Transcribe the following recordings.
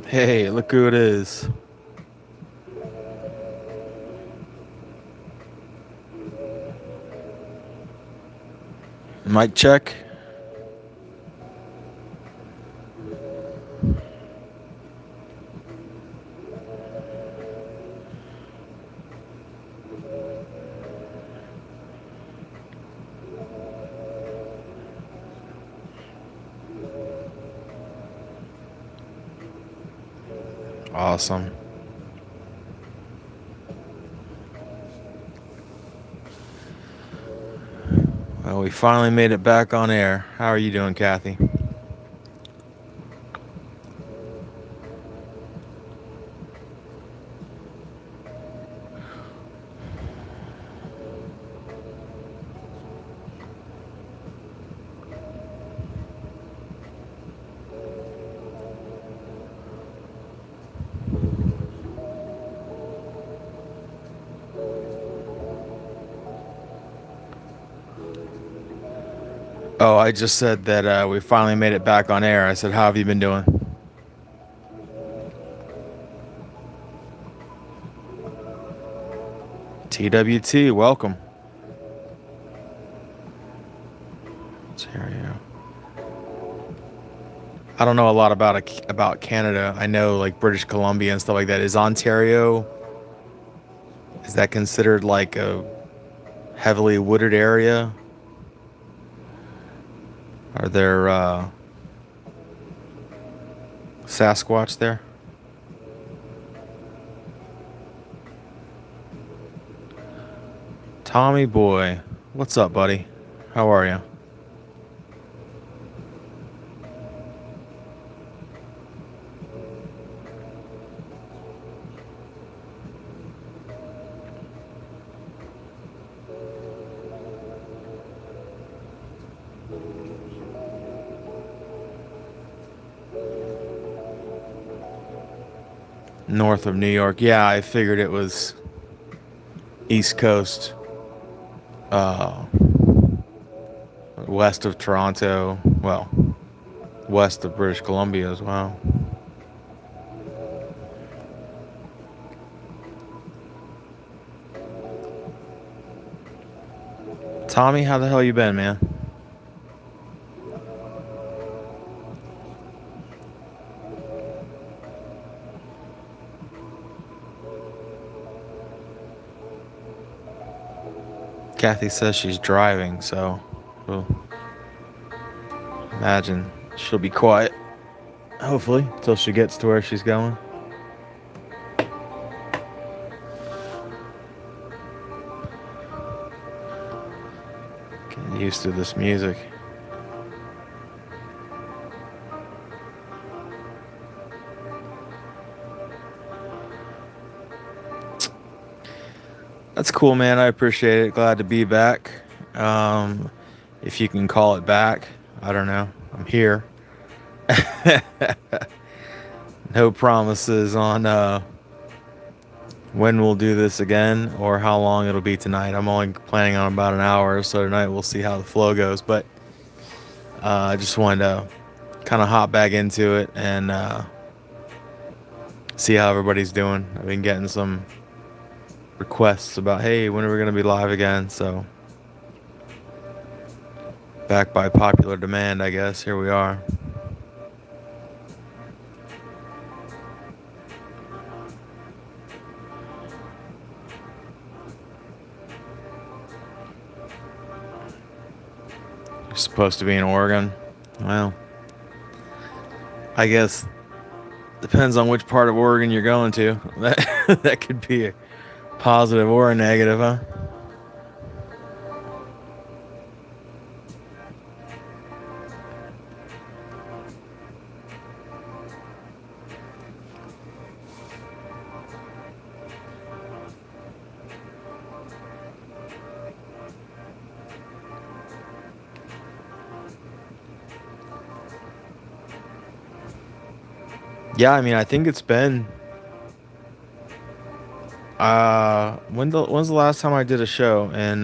Hey, look who it is. Mic check. Awesome. Well, we finally made it back on air. How are you doing, Kathy? Oh, I just said that we finally made it back on air. I said, how have you been doing? TWT, welcome. Ontario. I don't know a lot about Canada. I know like British Columbia and stuff like that. Is Ontario, is that considered like a heavily wooded area? Are there Sasquatch there? Tommy boy, what's up, buddy? How are you? North of New York. Yeah, I figured it was East Coast, uh, west of Toronto. Well, west of British Columbia as well. Tommy, how the hell you been, man? Kathy says she's driving, so we'll imagine she'll be quiet, hopefully, till she gets to where she's going. Getting used to this music. That's cool, man. I appreciate it. Glad to be back. Um, if you can call it back, I don't know. I'm here. No promises on when we'll do this again or how long it'll be tonight. I'm only planning on about an hour, so tonight we'll see how the flow goes. But I just wanted to kind of hop back into it and see how everybody's doing. I've been getting some requests about, hey, when are we going to be live again? So back by popular demand, I guess. Here we are. You're supposed to be in Oregon. Well, I guess depends on which part of Oregon you're going to. That could be a positive or a negative, huh? Yeah, I mean, I think it's been when's the last time I did a show? In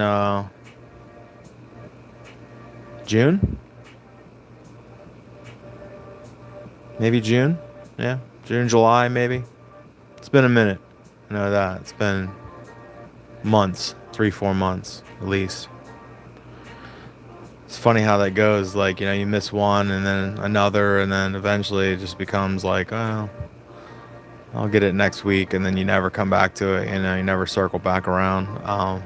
June? Maybe June? Yeah, June, July, maybe. It's been a minute. I know that. It's been months, 3, 4 months at least. It's funny how that goes. Like, you miss one and then another, and then eventually it just becomes like, oh, I'll get it next week, and then you never come back to it. You never circle back around. A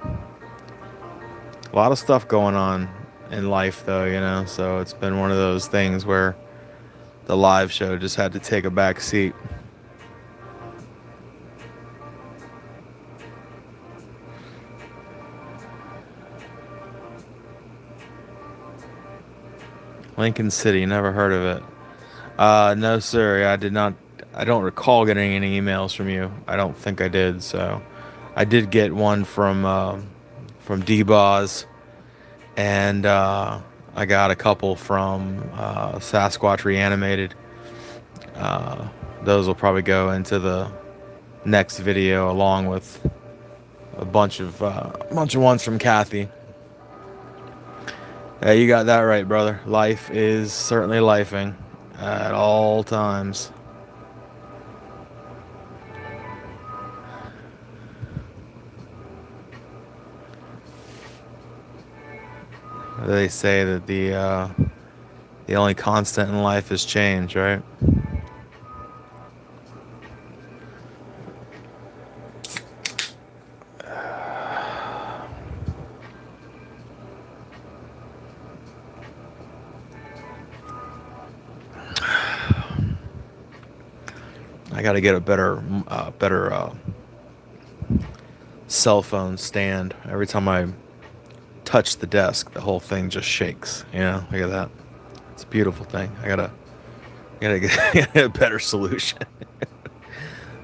lot of stuff going on in life, though. So it's been one of those things where the live show just had to take a back seat. Lincoln City, never heard of it. No, sir. I did not. I don't recall getting any emails from you. I don't think I did. So, I did get one from D-Boz, and I got a couple from Sasquatch Reanimated. Those will probably go into the next video, along with a bunch of ones from Kathy. Yeah, you got that right, brother. Life is certainly lifing at all times. They say that the only constant in life is change, right? I got to get a better cell phone stand. Every time I touch the desk, the whole thing just shakes. Look at that. It's a beautiful thing. I gotta get a better solution.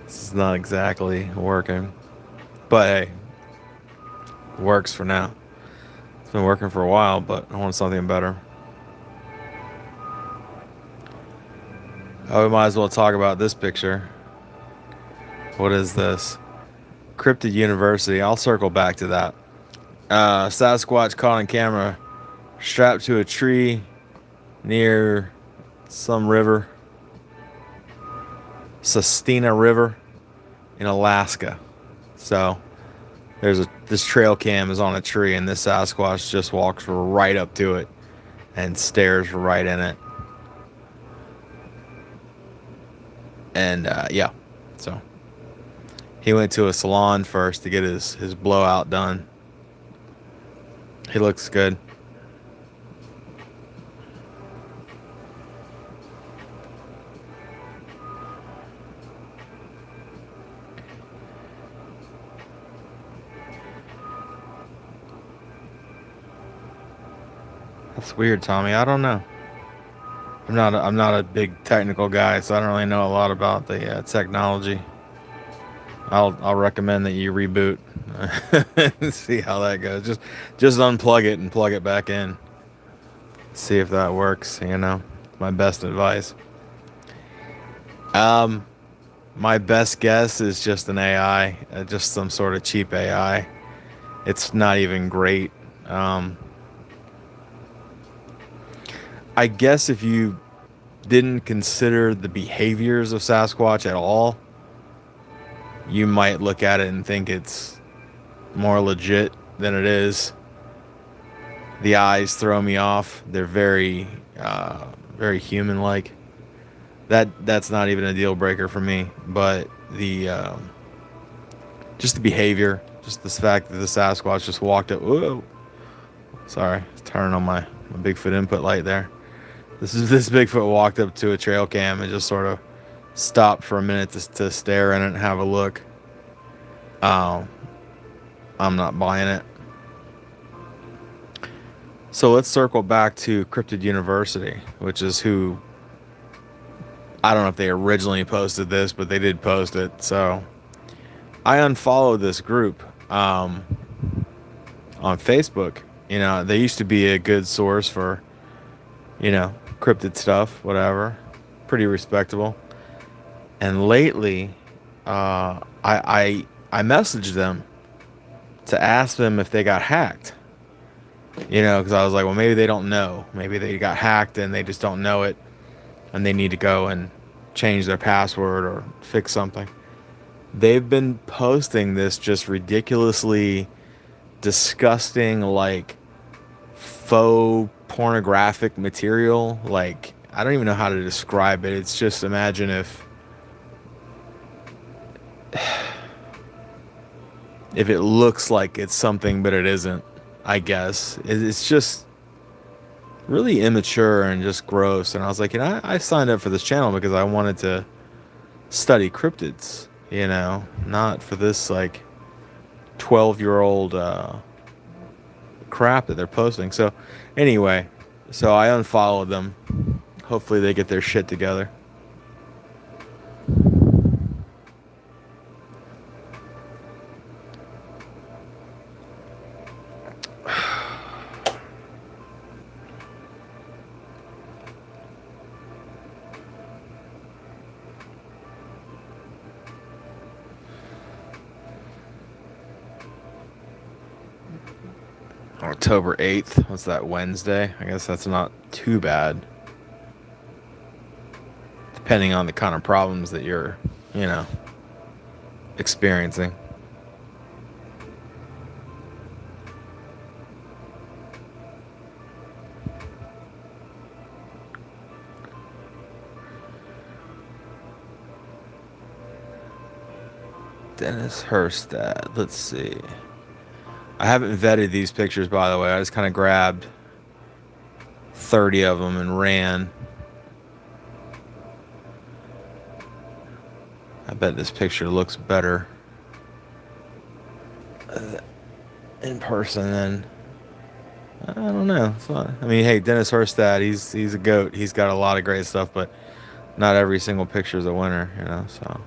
This is not exactly working, but hey, it works for now. It's been working for a while, but I want something better. Oh, we might as well talk about this picture. What is this? Cryptid University. I'll circle back to that. Sasquatch caught on camera, strapped to a tree near some river, Sustina River in Alaska. So this trail cam is on a tree, and this Sasquatch just walks right up to it and stares right in it. And yeah, so he went to a salon first to get his blowout done. He looks good. That's weird, Tommy. I don't know. I'm not a big technical guy, so I don't really know a lot about the technology. I'll recommend that you reboot and see how that goes. Just unplug it and plug it back in. See if that works. My best advice. My best guess is just an AI, just some sort of cheap AI. It's not even great. I guess if you didn't consider the behaviors of Sasquatch at all, you might look at it and think it's more legit than it is. The eyes throw me off. They're very, very human-like. That's not even a deal breaker for me. But just the behavior, just the fact that the Sasquatch just walked up. Whoa, sorry, turning on my Bigfoot Input light there. This Bigfoot walked up to a trail cam and just sort of stopped for a minute to stare in it and have a look. I'm not buying it. So let's circle back to Cryptid University, which is who, I don't know if they originally posted this, but they did post it. So I unfollowed this group on Facebook. They used to be a good source for, cryptid stuff, whatever, pretty respectable. And lately, I messaged them to ask them if they got hacked. Because I was like, well, maybe they don't know. Maybe they got hacked and they just don't know it, and they need to go and change their password or fix something. They've been posting this just ridiculously disgusting, like faux pornographic material. Like, I don't even know how to describe it. It's just, imagine if it looks like it's something but it isn't. I guess it's just really immature and just gross. And I was like, I signed up for this channel because I wanted to study cryptids, not for this like 12-year-old crap that they're posting. So anyway, so I unfollowed them. Hopefully they get their shit together. October 8th. What's that, Wednesday? I guess that's not too bad. Depending on the kind of problems that you're, experiencing. Dennis Herstad. Let's see. I haven't vetted these pictures, by the way. I just kind of grabbed 30 of them and ran. I bet this picture looks better in person than, I don't know. It's not, I mean, hey, Dennis Herstad, he's a goat. He's got a lot of great stuff, but not every single picture is a winner, so.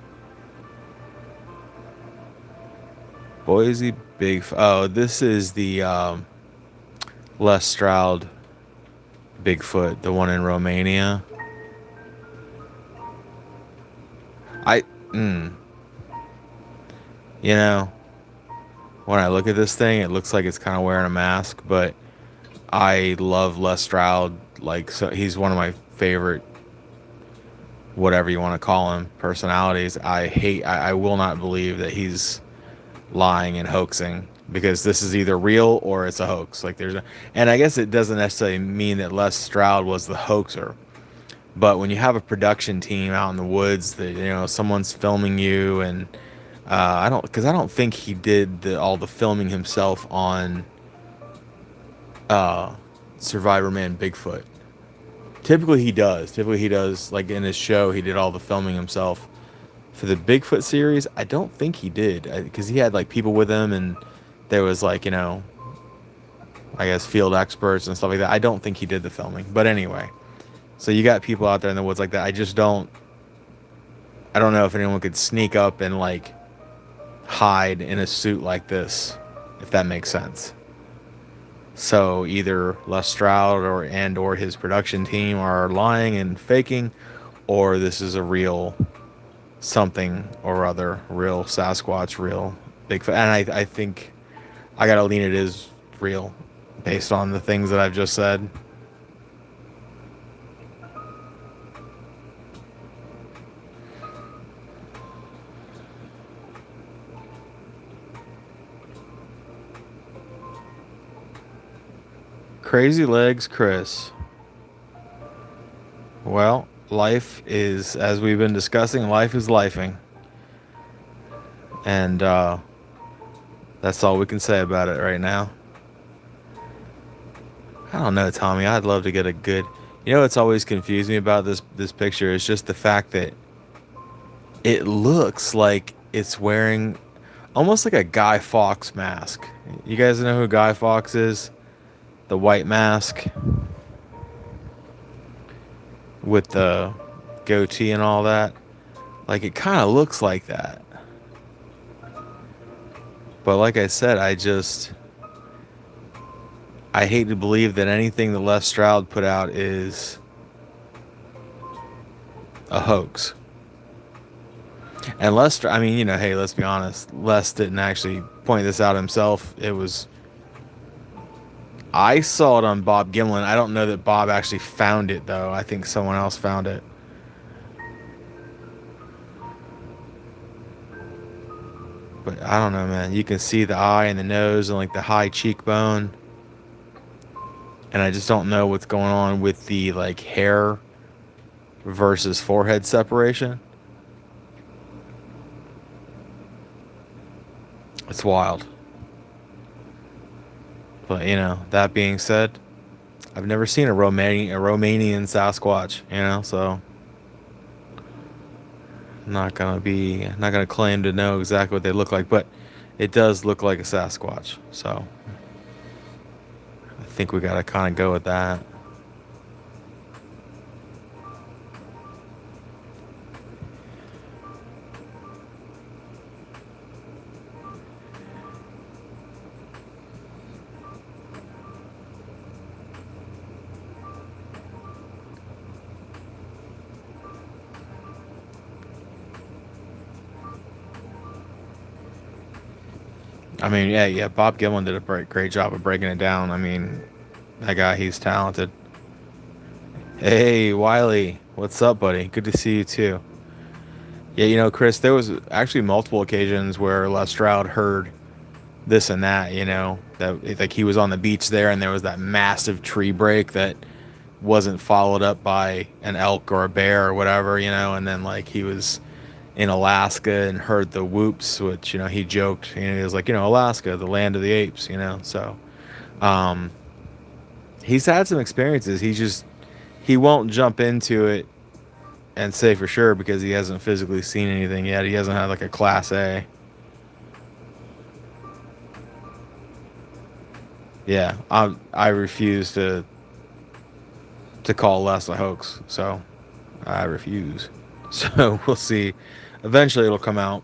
Boise Bigfoot. Oh, this is the Les Stroud Bigfoot, the one in Romania. When I look at this thing, it looks like it's kind of wearing a mask, but I love Les Stroud. Like, so he's one of my favorite, whatever you want to call him, personalities. I will not believe that he's lying and hoaxing, because this is either real or it's a hoax. Like, and I guess it doesn't necessarily mean that Les Stroud was the hoaxer, but when you have a production team out in the woods that someone's filming you, and I don't think he did all the filming himself on Survivor Man Bigfoot. Typically he does, like in his show, he did all the filming himself. For the Bigfoot series, I don't think he did, because he had like people with him, and there was like, I guess field experts and stuff like that. I don't think he did the filming, but anyway, so you got people out there in the woods like that. I don't know if anyone could sneak up and like hide in a suit like this, if that makes sense. So either Les Stroud or his production team are lying and faking, or this is a real something or other, real Sasquatch, real Bigfoot. And I think I gotta lean it is real based on the things that I've just said. Crazy Legs Chris. Well, life is, as we've been discussing, life is lifing. And that's all we can say about it right now. I don't know, Tommy. I'd love to get a good... what's always confused me about this picture is just the fact that it looks like it's wearing almost like a Guy Fawkes mask. You guys know who Guy Fawkes is? The white mask with the goatee and all that. Like, it kind of looks like that. But like I said, I hate to believe that anything that Les Stroud put out is a hoax. And Les, I mean, hey, let's be honest. Les didn't actually point this out himself. I saw it on Bob Gimlin. I don't know that Bob actually found it, though. I think someone else found it. But I don't know, man. You can see the eye and the nose and like the high cheekbone, and I just don't know what's going on with the like hair versus forehead separation. It's wild. But that being said, I've never seen a Romanian Sasquatch, so I'm not gonna claim to know exactly what they look like, but it does look like a Sasquatch. So I think we gotta kind of go with that. I mean, yeah, yeah. Bob Gilman did a great job of breaking it down. I mean, that guy, he's talented. Hey, Wiley, what's up, buddy? Good to see you too. Yeah, Chris, there was actually multiple occasions where Les Stroud heard this and that. That like he was on the beach there, and there was that massive tree break that wasn't followed up by an elk or a bear or whatever. And then like he was in Alaska and heard the whoops, which he joked. He was like, Alaska, the land of the apes. So um, he's had some experiences. He won't jump into it and say for sure because he hasn't physically seen anything yet. He hasn't had like a class A. Yeah, I refuse to call Les a hoax, so I refuse. So we'll see. Eventually, it'll come out.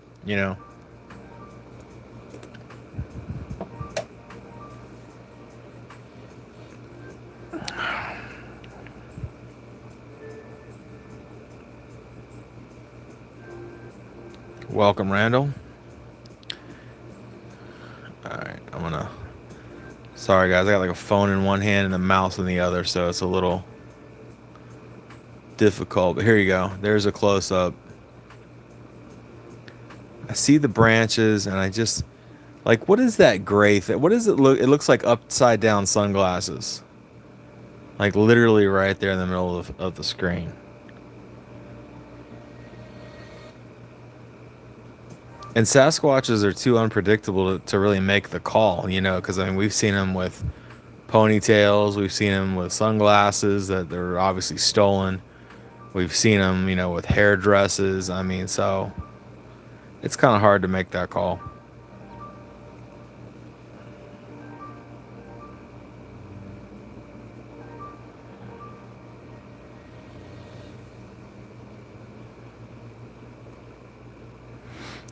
Welcome, Randall. All right, I'm gonna. Sorry, guys. I got like a phone in one hand and a mouse in the other, so it's a little difficult. But here you go. There's a close up. I see the branches, and I just like, what is that gray thing? What does it look? It looks like upside down sunglasses. Like literally right there in the middle of the screen. And Sasquatches are too unpredictable to really make the call, because I mean, we've seen them with ponytails, we've seen them with sunglasses that they're obviously stolen. We've seen them, with hairdresses. I mean, so it's kind of hard to make that call.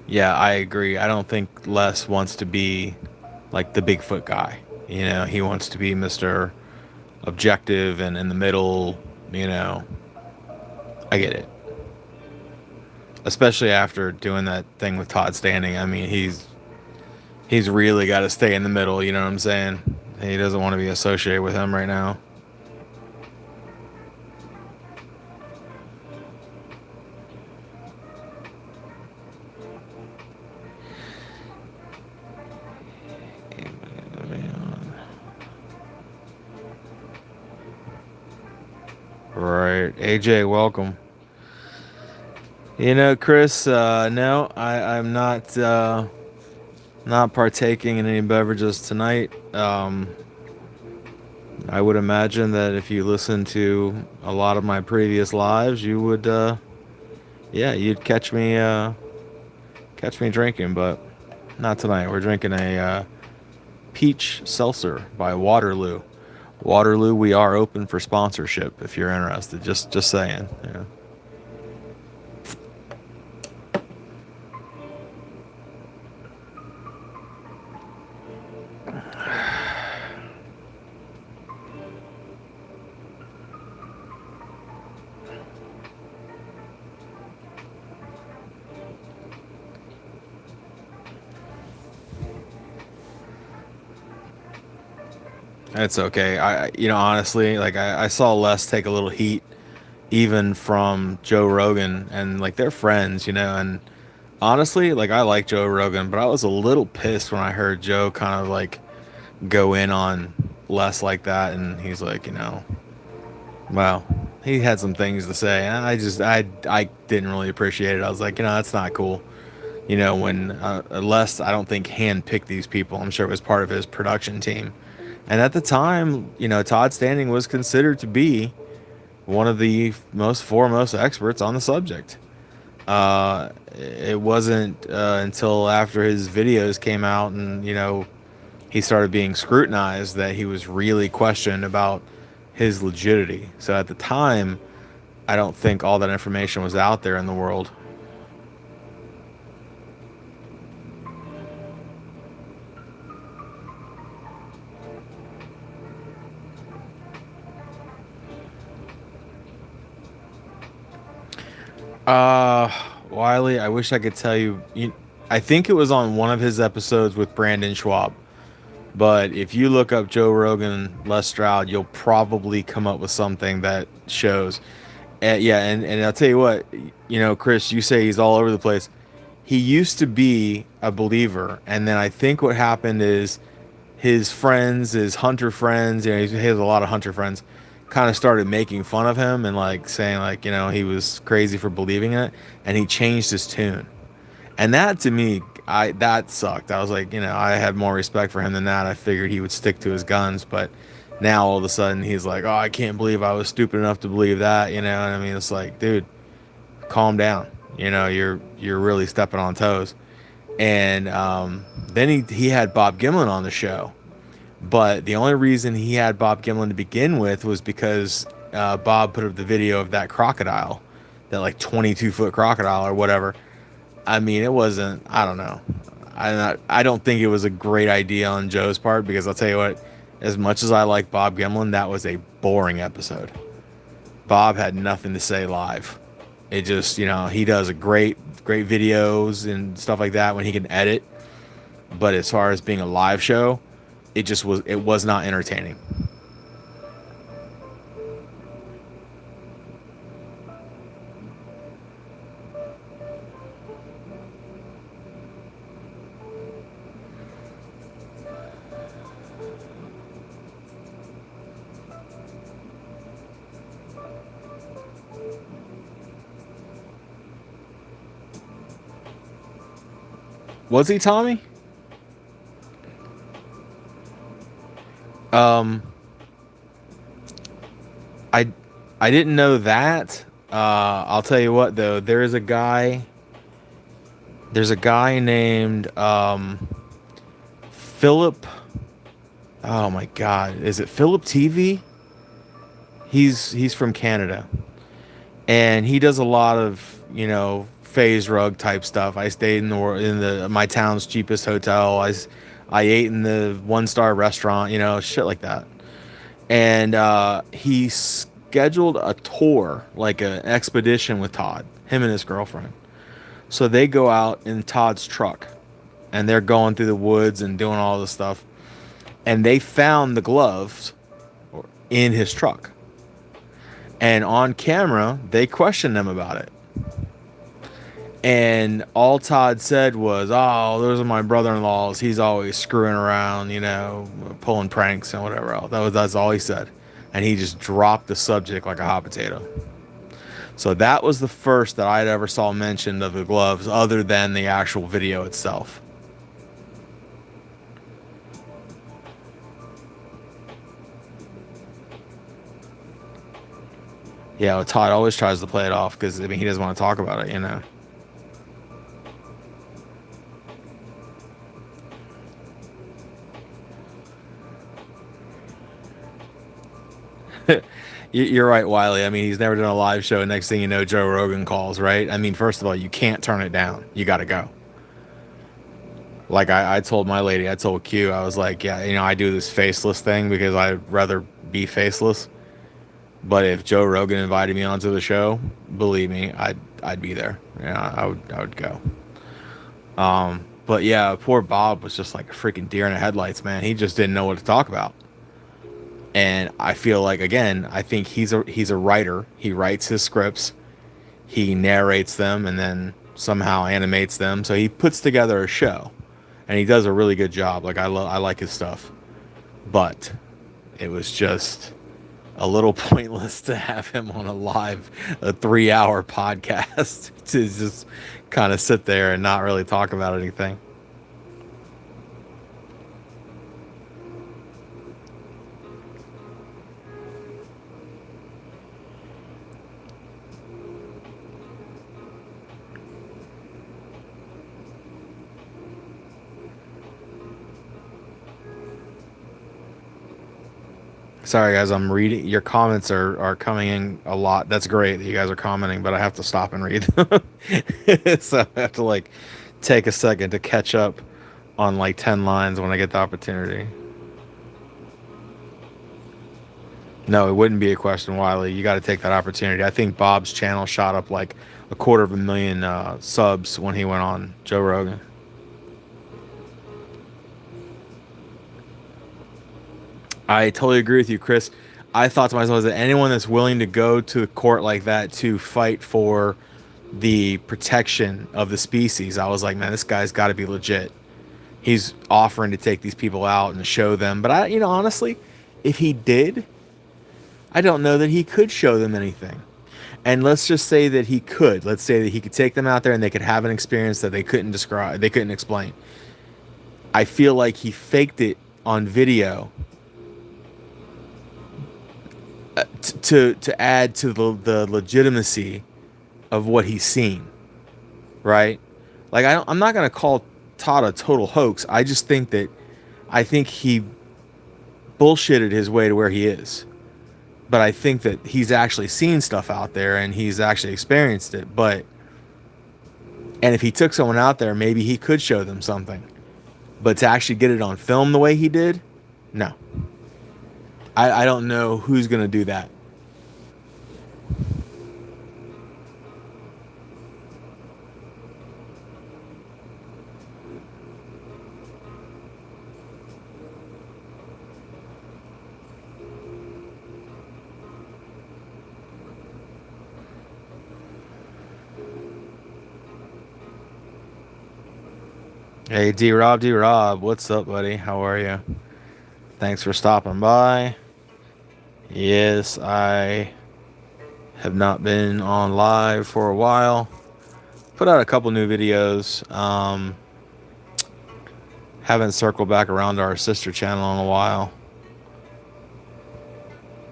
Yeah, I agree. I don't think Les wants to be like the Bigfoot guy. He wants to be Mr. Objective and in the middle, you know. I get it. Especially after doing that thing with Todd Standing. I mean, he's really got to stay in the middle, you know what I'm saying? He doesn't want to be associated with him right now. Right. AJ, welcome. Chris, no, I'm not partaking in any beverages tonight. I would imagine that if you listen to a lot of my previous lives, you would, yeah, you'd catch me drinking, but not tonight. We're drinking a peach seltzer by Waterloo. Waterloo, we are open for sponsorship if you're interested. Just saying. Yeah. It's okay. Honestly, like I saw Les take a little heat even from Joe Rogan, and like they're friends, and Honestly, like I like Joe Rogan, but I was a little pissed when I heard Joe kind of like go in on less like that, and he's like, well, he had some things to say. And I didn't really appreciate it. I was like, that's not cool. When Les, I don't think handpicked these people. I'm sure it was part of his production team. And at the time, Todd Standing was considered to be one of the most foremost experts on the subject. It wasn't until after his videos came out and he started being scrutinized that he was really questioned about his legitimacy. So at the time, I don't think all that information was out there in the world. Uh, Wiley, I wish I could tell you. I think it was on one of his episodes with Brandon Schwab. But if you look up Joe Rogan, Les Stroud, you'll probably come up with something that shows. Yeah, and I'll tell you what, Chris, you say he's all over the place. He used to be a believer, and then I think what happened is his friends, his hunter friends, he has a lot of hunter friends, kind of started making fun of him and like saying like, he was crazy for believing it, and he changed his tune. And that to me, that sucked. I was like, I had more respect for him than that. I figured he would stick to his guns, but now all of a sudden he's like, oh, I can't believe I was stupid enough to believe that. And I mean, it's like, dude, calm down. You're really stepping on toes. And then he had Bob Gimlin on the show, but the only reason he had Bob Gimlin to begin with was because Bob put up the video of that crocodile, that like 22-foot crocodile or whatever. I mean, it wasn't. I don't know. I don't think it was a great idea on Joe's part, because I'll tell you what. As much as I like Bob Gimlin, that was a boring episode. Bob had nothing to say live. It just, he does a great videos and stuff like that when he can edit. But as far as being a live show, it was not entertaining. Was he Tommy? Um, I I didn't know that. I'll tell you what though, there's a guy named Philip. Oh my God, is it Philip TV? He's from Canada, and he does a lot of phase rug type stuff. I stayed in my town's cheapest hotel. I ate in the 1-star restaurant, shit like that. And he scheduled a tour, like an expedition with Todd, him and his girlfriend. So they go out in Todd's truck, and they're going through the woods and doing all this stuff. And they found the gloves in his truck. And on camera, they questioned him about it. And all Todd said was, oh, those are my brother-in-laws. He's always screwing around, pulling pranks and whatever else. That's all he said. And he just dropped the subject like a hot potato. So that was the first that I'd ever saw mentioned of the gloves, other than the actual video itself. Yeah, well, Todd always tries to play it off because, I mean, he doesn't want to talk about it. You're right, Wiley. I mean, he's never done a live show. Next thing you know, Joe Rogan calls, right? I mean, first of all, you can't turn it down. You got to go. Like I told my lady, I told Q, I was like, yeah, I do this faceless thing because I'd rather be faceless. But if Joe Rogan invited me onto the show, believe me, I'd be there. I would go. But yeah, poor Bob was just like a freaking deer in the headlights, man. He just didn't know what to talk about. And I feel like, again, I think he's a writer. He writes his scripts, he narrates them, and then somehow animates them. So he puts together a show, and he does a really good job. Like I like his stuff, but it was just a little pointless to have him on a 3-hour podcast to just kind of sit there and not really talk about anything. Sorry guys, I'm reading your comments are coming in a lot. That's great that you guys are commenting, but I have to stop and read them. So I have to like take a second to catch up on like 10 lines when I get the opportunity. No, it wouldn't be a question, Wiley. You got to take that opportunity. I think Bob's channel shot up like 250,000 subs when he went on Joe Rogan. I totally agree with you, Chris. I thought to myself that anyone that's willing to go to a court like that to fight for the protection of the species, I was like, man, this guy's got to be legit. He's offering to take these people out and show them. But honestly, if he did, I don't know that he could show them anything. And let's just say that he could. Let's say that he could take them out there and they could have an experience that they couldn't describe, they couldn't explain. I feel like he faked it on video to add to the legitimacy of what he's seen, right? Like I'm not gonna call Todd a total hoax. I think he bullshitted his way to where he is. But I think that he's actually seen stuff out there and he's actually experienced it. And if he took someone out there, maybe he could show them something. But to actually get it on film the way he did, no. I don't know who's going to do that. Hey, D-Rob, what's up, buddy? How are you? Thanks for stopping by. Yes, I have not been on live for a while. Put out a couple new videos. Haven't circled back around to our sister channel in a while.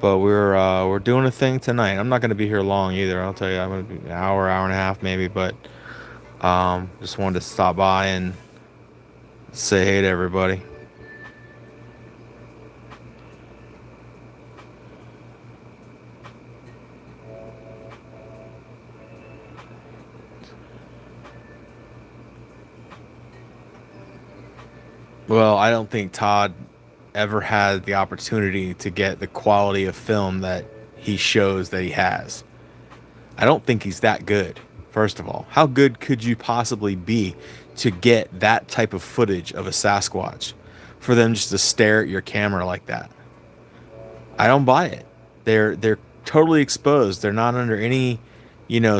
But we're doing a thing tonight. I'm not going to be here long either. I'll tell you, I'm going to be an hour and a half maybe. But just wanted to stop by and say hey to everybody. Well, I don't think Todd ever had the opportunity to get the quality of film that he shows that he has. I don't think he's that good. First of all, how good could you possibly be to get that type of footage of a Sasquatch for them just to stare at your camera like that? I don't buy it. They're totally exposed. They're not under any,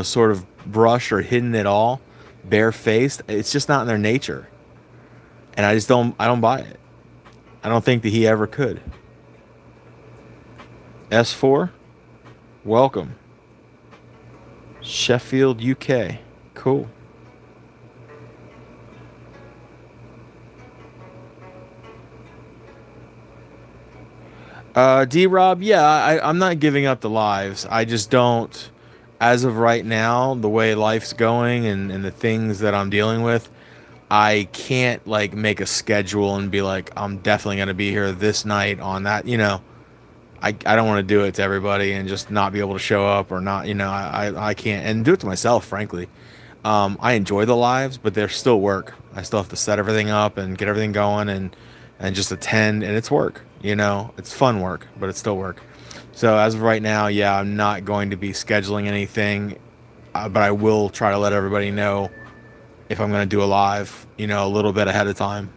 sort of brush or hidden at all, barefaced. It's just not in their nature. And I don't buy it. I don't think that he ever could. S4, welcome. Sheffield, UK. Cool. D-Rob, yeah, I'm not giving up the lives. I just don't, as of right now, the way life's going and the things that I'm dealing with, I can't like make a schedule and be like, I'm definitely going to be here this night on that, I don't want to do it to everybody and just not be able to show up or not, I can't, and do it to myself, frankly. I enjoy the lives, but they're still work. I still have to set everything up and get everything going and just attend, and it's work, it's fun work, but it's still work. So as of right now, yeah, I'm not going to be scheduling anything, but I will try to let everybody know if I'm going to do a live, a little bit ahead of time.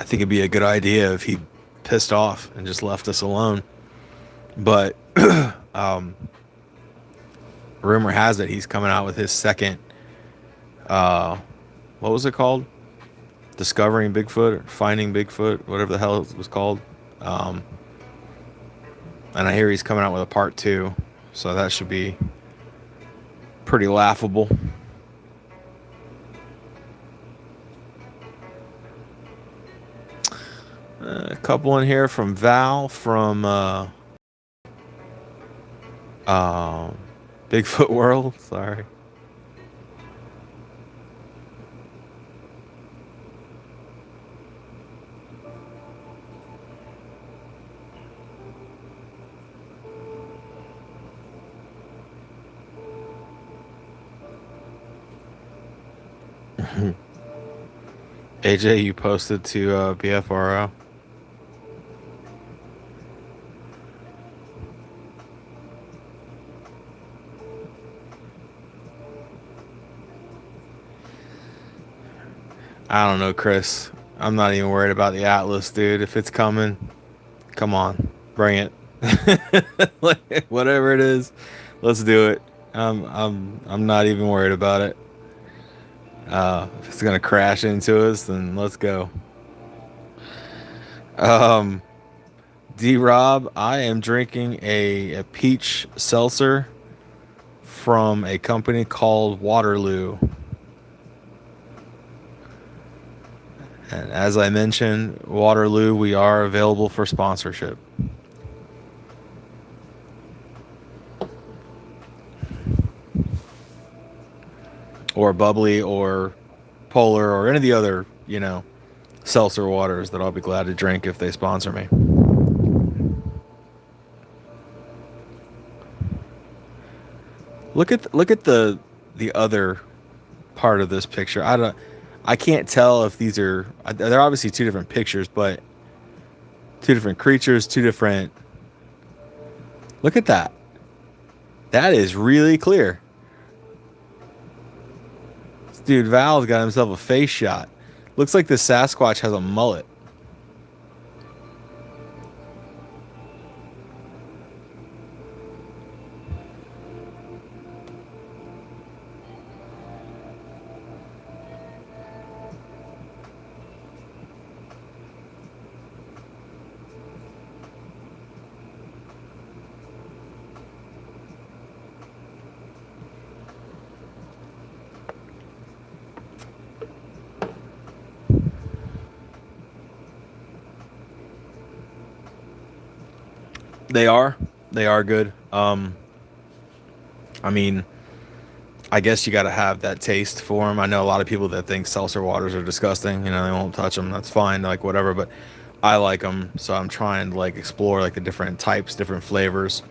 think it'd be a good idea if he pissed off and just left us alone. But um, rumor has it he's coming out with his second. What was it called? Discovering Bigfoot or Finding Bigfoot, whatever the hell it was called. And I hear he's coming out with a part 2, so that should be pretty laughable. A couple in here from Val from Bigfoot World. Sorry. AJ, you posted to BFRO. I don't know, Chris. I'm not even worried about the Atlas, dude. If it's coming, come on, bring it. Like, whatever it is, let's do it. I'm not even worried about it. If it's gonna crash into us, then let's go. D Rob, I am drinking a peach seltzer from a company called Waterloo. And as I mentioned, Waterloo, we are available for sponsorship. Or bubbly or polar or any of the other, seltzer waters that I'll be glad to drink if they sponsor me. Look at the other part of this picture. I can't tell if these are, they're obviously two different pictures, but two different creatures, two different. Look at that. That is really clear. This dude Val's got himself a face shot. Looks like the Sasquatch has a mullet. They are good. I mean, I guess you got to have that taste for them. I know a lot of people that think seltzer waters are disgusting. They won't touch them. That's fine, like whatever. But I like them, so I'm trying to explore the different types, different flavors.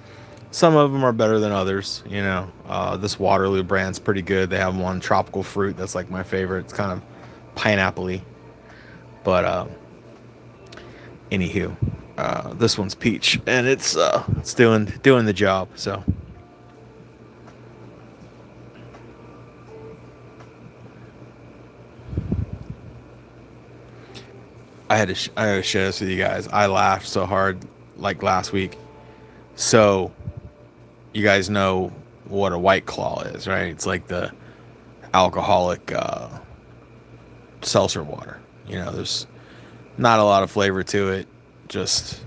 Some of them are better than others. This Waterloo brand's pretty good. They have one tropical fruit that's my favorite. It's kind of pineapple-y. But anywho. This one's peach, and it's doing the job. So I had to share this with you guys. I laughed so hard last week. So you guys know what a White Claw is, right? It's like the alcoholic seltzer water. There's not a lot of flavor to it. Just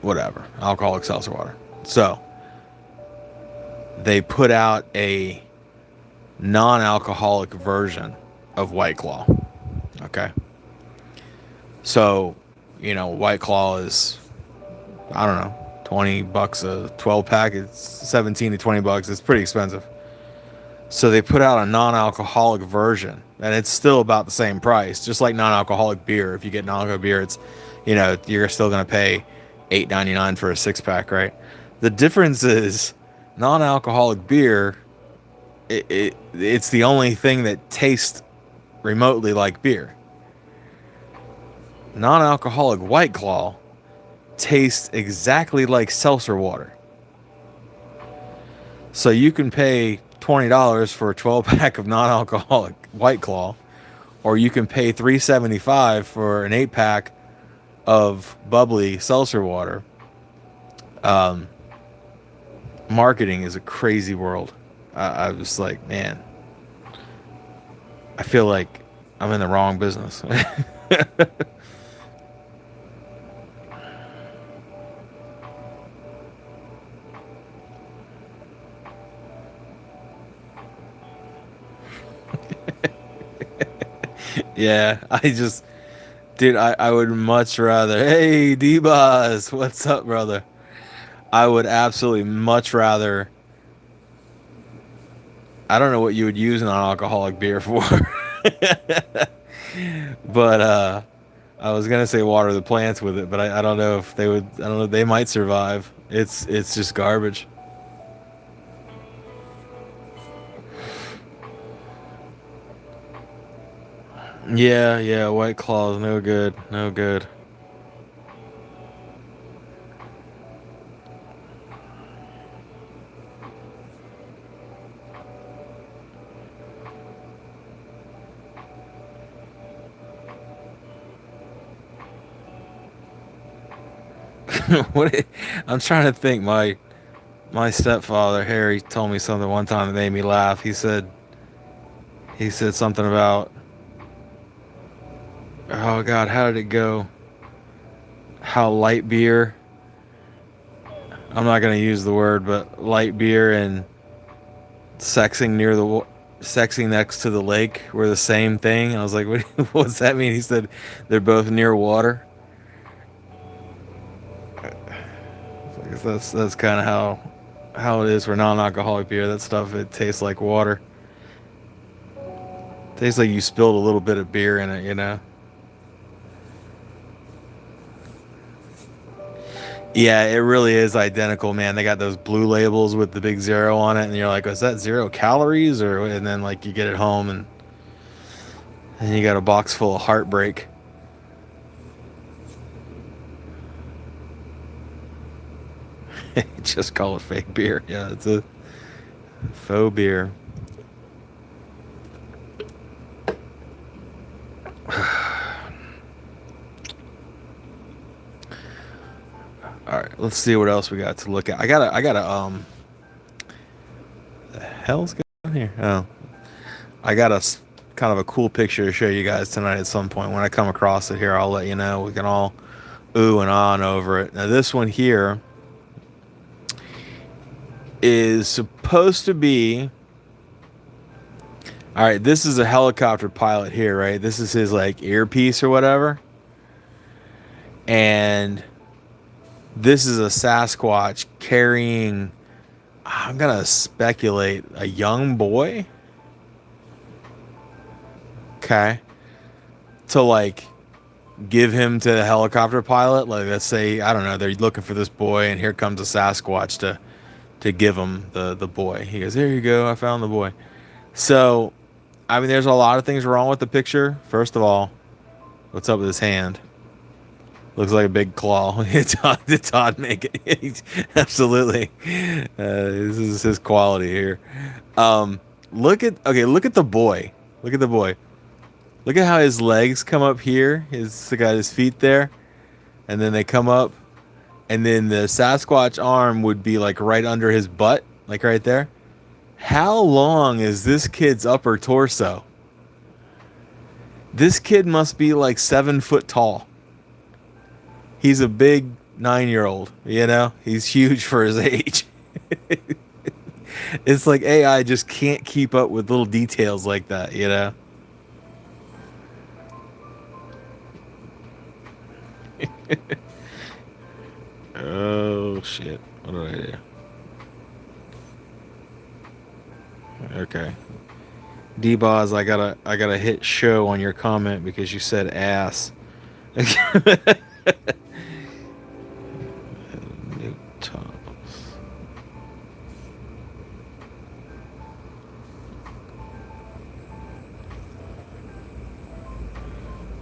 whatever, alcoholic seltzer water. So they put out a non-alcoholic version of White Claw. Okay. So, White Claw is, I don't know, $20 a 12 pack. It's 17 to $20. It's pretty expensive. So they put out a non-alcoholic version, and it's still about the same price, just like non-alcoholic beer. If you get non-alcoholic beer, it's, you're still going to pay $8.99 for a 6-pack, right? The difference is non-alcoholic beer, it's the only thing that tastes remotely like beer. Non-alcoholic White Claw tastes exactly like seltzer water. So you can pay $20 for a 12-pack of non-alcoholic White Claw, or you can pay $3.75 for an 8-pack of bubbly seltzer water. Um, Marketing is a crazy world. I was like, man, I feel like I'm in the wrong business. Yeah, dude, I would much rather. Hey, D-Boz, what's up, brother? I would absolutely much rather. I don't know what you would use non-alcoholic beer for, but I was gonna say water the plants with it, but I don't know if they would. I don't know. They might survive. It's just garbage. Yeah, yeah. White Claws, no good, no good. what? I'm trying to think. My stepfather Harry told me something one time that made me laugh. He said something about, oh God, how did it go? How light beer. I'm not gonna use the word, but light beer and sexing near sexing next to the lake were the same thing. I was like, what's that mean? He said they're both near water. I guess that's kind of how it is for non-alcoholic beer. That stuff, it tastes like water. Tastes like you spilled a little bit of beer in it, you know. Yeah, it really is identical, man. They got those blue labels with the big zero on it, and you're like, is that 0 calories? Or and then like you get it home and you got a box full of heartbreak. Just call it fake beer. Yeah, it's a faux beer. All right, let's see what else we got to look at. I gotta the hell's going on here? Oh, I got kind of a cool picture to show you guys tonight at some point. When I come across it here, I'll let you know. We can all ooh and on over it. Now this one here is supposed to be. All right, this is a helicopter pilot here, right? This is his like earpiece or whatever. And this is a Sasquatch carrying, I'm gonna speculate, a young boy. Okay. To like give him to the helicopter pilot. Like let's say, I don't know, they're looking for this boy and here comes a Sasquatch to give him the boy. He goes, "There you go, I found the boy." So, I mean, there's a lot of things wrong with the picture. First of all, what's up with his hand? Looks like a big claw. Did Todd make it? Absolutely. This is his quality here. Look at the boy. Look at the boy. Look at how his legs come up here. He's got his feet there, and then they come up, and then the Sasquatch arm would be like right under his butt, like right there. How long is this kid's upper torso? This kid must be like 7 foot tall. He's a big 9-year-old, you know? He's huge for his age. It's like AI just can't keep up with little details like that, you know? Oh, shit. What did I do? Okay. D-Boz, I gotta hit show on your comment because you said ass. New tops.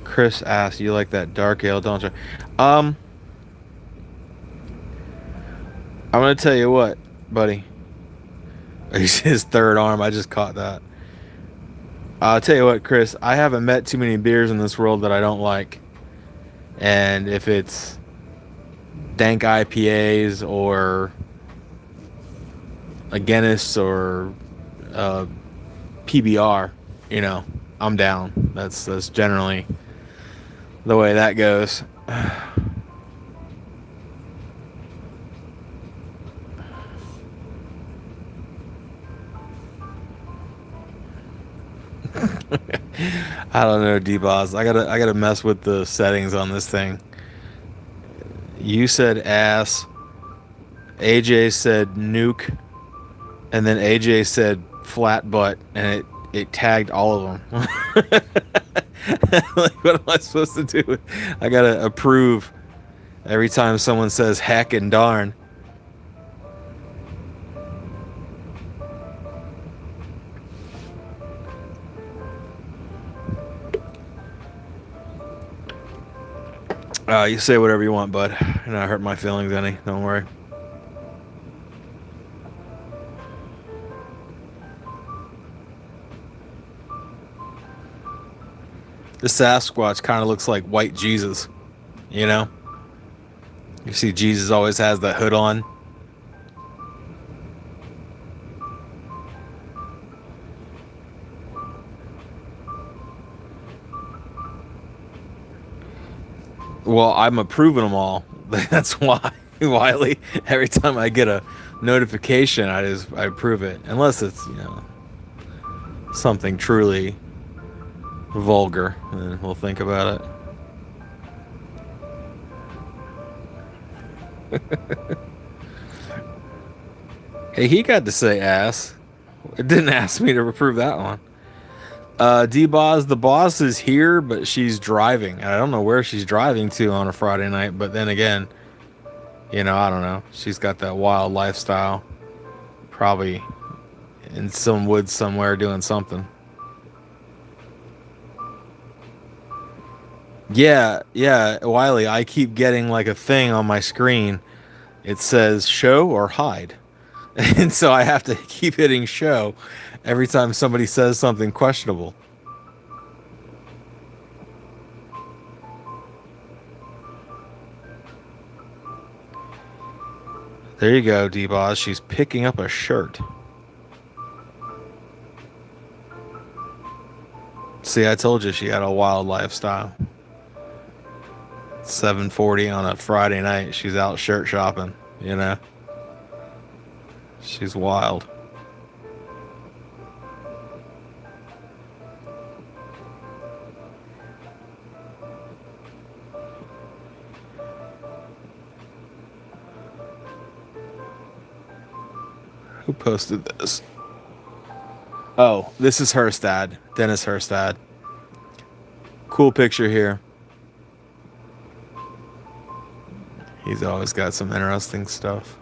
Chris asked, "You like that dark ale, don't you?" Um, I'm gonna tell you what, buddy. He's his third arm. I just caught that. I'll tell you what, Chris. I haven't met too many beers in this world that I don't like, and if it's dank IPAs or a Guinness or uh, PBR, you know, I'm down. That's generally the way that goes. I don't know, D-Boss. I gotta mess with the settings on this thing. You said ass. AJ said nuke, and then AJ said flat butt, and it tagged all of them. Like, what am I supposed to do? I gotta approve every time someone says heck and darn. You say whatever you want, bud. You're not hurt my feelings any. Don't worry. The Sasquatch kind of looks like white Jesus, you know? You see, Jesus always has that hood on. Well, I'm approving them all. That's why, Wiley. Every time I get a notification, I approve it, unless it's something truly vulgar, then we'll think about it. Hey, he got to say ass. It didn't ask me to approve that one. D-Boz, the boss is here, but she's driving. I don't know where she's driving to on a Friday night, but then again, I don't know. She's got that wild lifestyle. Probably in some woods somewhere doing something. Yeah, Wiley, I keep getting like a thing on my screen. It says show or hide. And so I have to keep hitting show every time somebody says something questionable. There you go, D-Boz. She's picking up a shirt. See, I told you she had a wild lifestyle. 7:40 on a Friday night. She's out shirt shopping, you know? She's wild. Who posted this? Oh, this is Herstad. Dennis Herstad. Cool picture here. He's always got some interesting stuff.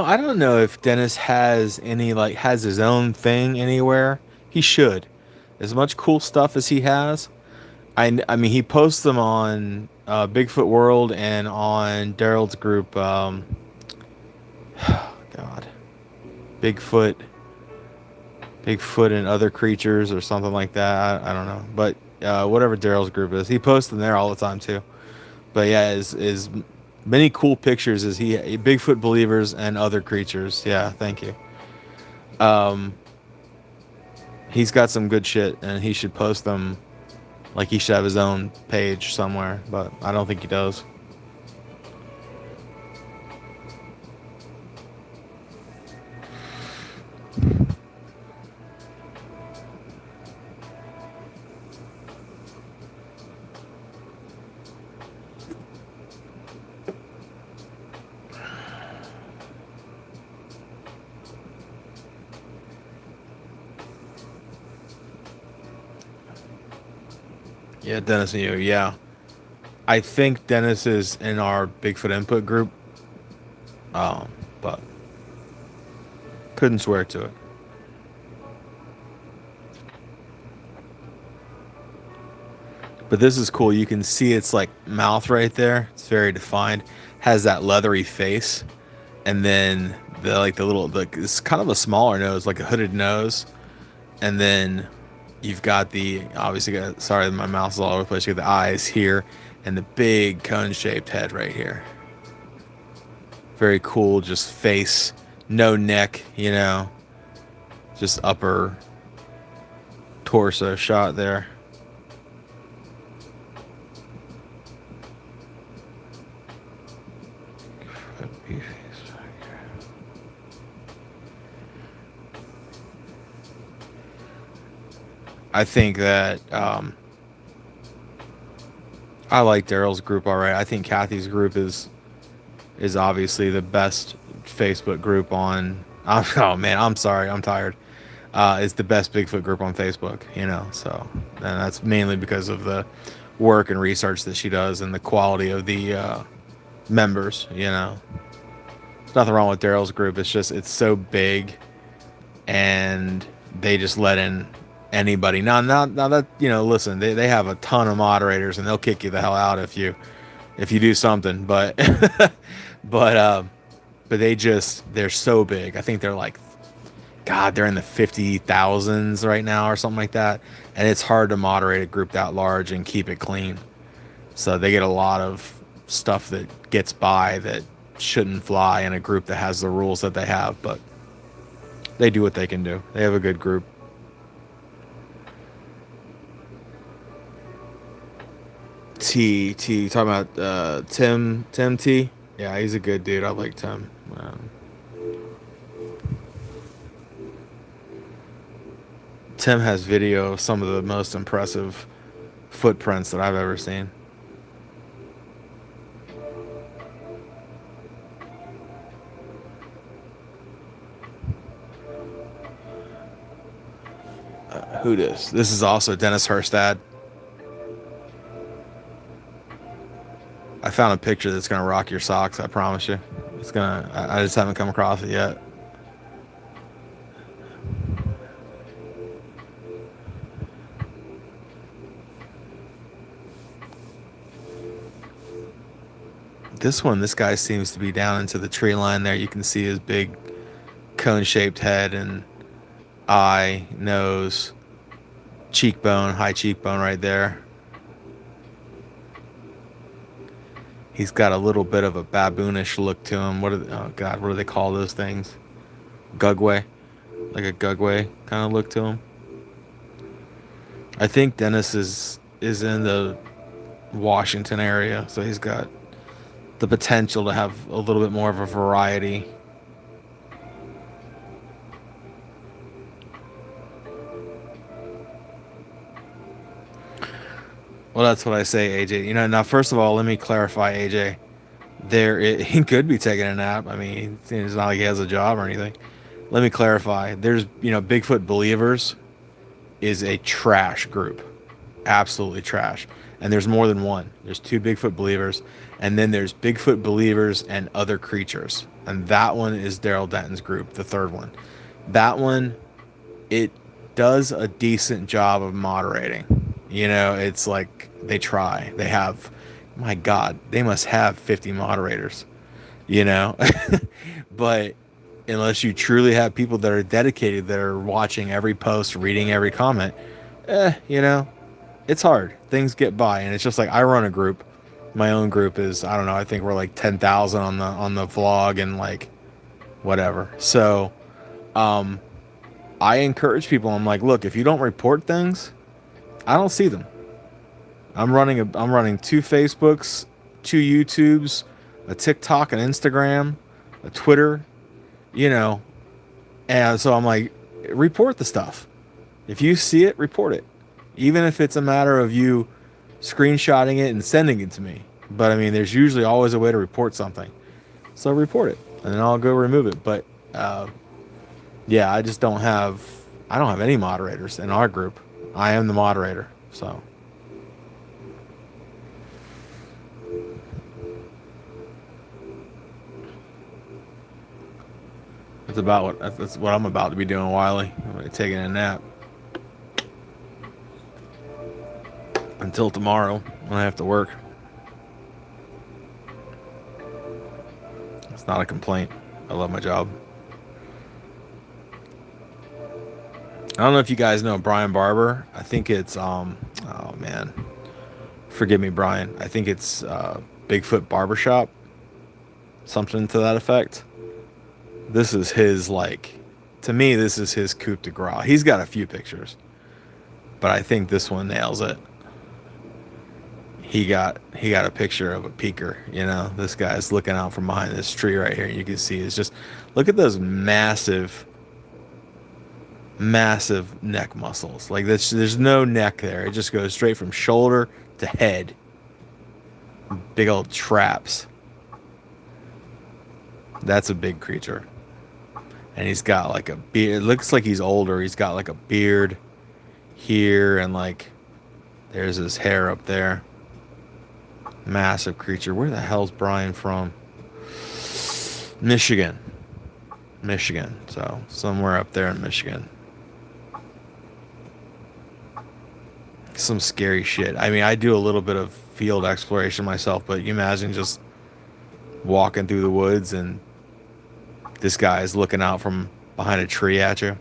I don't know if Dennis has has his own thing anywhere. He should. As much cool stuff as he has. I mean, he posts them on Bigfoot World and on Daryl's group. God, Bigfoot, Bigfoot and other creatures or something like that. I don't know, but whatever Daryl's group is, he posts them there all the time too. But yeah, is many cool pictures as he Bigfoot believers and other creatures. Yeah, thank you. Um, he's got some good shit, and he should post them. Like he should have his own page somewhere, but I don't think he does. Yeah, Dennis and you. Yeah, I think Dennis is in our Bigfoot Input group. But couldn't swear to it. But this is cool. You can see its like mouth right there. It's very defined. Has that leathery face, and then the little it's kind of a smaller nose, like a hooded nose, and then you've got the obviously got sorry my mouth's all over the place. You got the eyes here, and the big cone-shaped head right here. Very cool, just face, no neck, you know, just upper torso shot there. I think that I like Daryl's group already. I think Kathy's group is obviously the best Facebook group on. Oh man, I'm sorry, I'm tired. It's the best Bigfoot group on Facebook, you know. So, and that's mainly because of the work and research that she does and the quality of the members. You know, there's nothing wrong with Daryl's group. It's just it's so big, and they just let in anybody. Now that you know, listen, they have a ton of moderators, and they'll kick you the hell out if you do something. But but they're so big. I think they're like, God, they're in the 50,000s right now or something like that. And it's hard to moderate a group that large and keep it clean. So they get a lot of stuff that gets by that shouldn't fly in a group that has the rules that they have. But they do what they can do. They have a good group. Talking about Tim T. Yeah, he's a good dude. I like Tim. Tim has video of some of the most impressive footprints that I've ever seen. Who this? This is also Dennis Herstad. I found a picture that's gonna rock your socks. I promise you. It's gonna. I just haven't come across it yet. This guy seems to be down into the tree line there. You can see his big cone-shaped head and eye, nose, cheekbone, high cheekbone right there. He's got a little bit of a baboonish look to him. Oh God, what do they call those things? Gugway, like a Gugway kind of look to him. I think Dennis is in the Washington area, so he's got the potential to have a little bit more of a variety. Well, that's what I say, AJ. You know, now first of all, let me clarify, AJ. He could be taking a nap. I mean, it's not like he has a job or anything. Let me clarify. There's, Bigfoot Believers is a trash group, absolutely trash. And there's more than one. There's two Bigfoot Believers, and then there's Bigfoot Believers and Other Creatures, and that one is Daryl Denton's group, the third one. That one, it does a decent job of moderating. It's like they try. They have, my God, they must have 50 moderators, but unless you truly have people that are dedicated, that are watching every post, reading every comment, it's hard. Things get by, and it's just like I run a group. My own group is, I don't know, I think we're like 10,000 on the vlog and like whatever. So I encourage people. I'm like, look, if you don't report things, I don't see them. I'm running 2 Facebooks, 2 YouTubes, a TikTok, an Instagram, a Twitter, and so I'm like, report the stuff. If you see it, report it. Even if it's a matter of you screenshotting it and sending it to me. But I mean, there's usually always a way to report something. So report it, and then I'll go remove it. But yeah, I don't have any moderators in our group. I am the moderator, so. That's what I'm about to be doing, Wiley. I'm taking a nap. I'm until tomorrow when I have to work. It's not a complaint. I love my job. I don't know if you guys know Brian Barber. I think it's oh man, forgive me, Brian. I think it's Bigfoot Barbershop, something to that effect. This is his, like, to me, this is his coup de grace. He's got a few pictures, but I think this one nails it. He got a picture of a peaker. You know, this guy's looking out from behind this tree right here. You can see it's just, look at those massive neck muscles. Like, there's no neck there. It just goes straight from shoulder to head. Big old traps. That's a big creature. And he's got like a beard. It looks like he's older. He's got like a beard here, and like there's his hair up there. Massive creature. Where the hell's Brian from? Michigan. So somewhere up there in Michigan. Some scary shit. I mean, I do a little bit of field exploration myself, but you imagine just walking through the woods and this guy is looking out from behind a tree at you.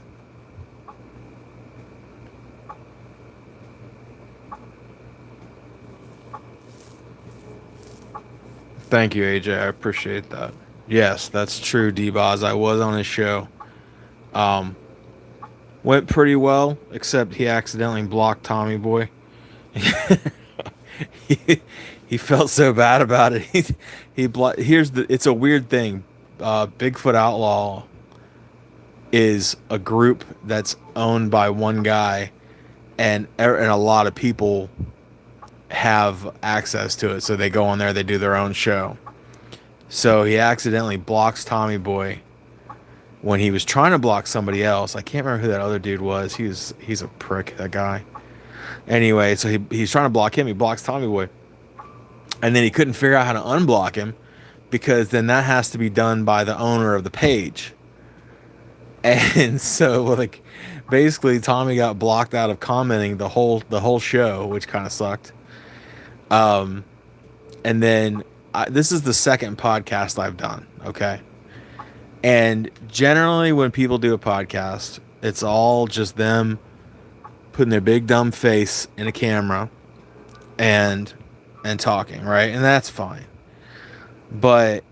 Thank you, AJ. I appreciate that. Yes, that's true, D-Boz. I was on his show. Went pretty well, except he accidentally blocked Tommy Boy. he felt so bad about it. It's a weird thing. Bigfoot Outlaw is a group that's owned by one guy, and a lot of people have access to it, so they go on there, they do their own show. So he accidentally blocks Tommy Boy when he was trying to block somebody else. I can't remember who that other dude was. He's a prick, that guy. Anyway, so he's trying to block him. He blocks Tommy Boy, and then he couldn't figure out how to unblock him, because then that has to be done by the owner of the page. And so, like, basically Tommy got blocked out of commenting the whole show, which kind of sucked. And then this is the second podcast I've done, okay? And generally when people do a podcast, it's all just them putting their big dumb face in a camera and talking, right? And that's fine. But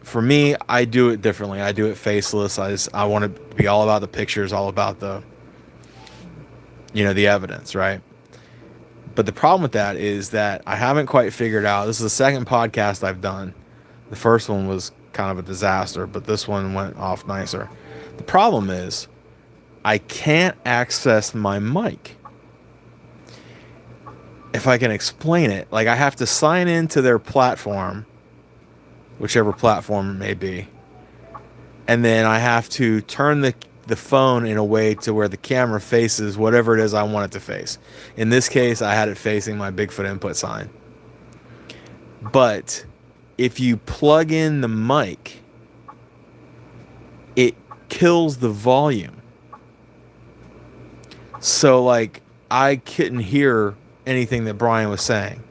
for me, I do it differently. I do it faceless. I want to be all about the pictures, all about the evidence, right? But the problem with that is that I haven't quite figured out. This is the second podcast I've done. The first one was kind of a disaster, but this one went off nicer. The problem is I can't access my mic. If I can explain it, like, I have to sign into their platform, whichever platform it may be, and then I have to turn the phone in a way to where the camera faces whatever it is I want it to face. In this case, I had it facing my Bigfoot Input sign. But if you plug in the mic, it kills the volume. So, like, I couldn't hear anything that Brian was saying.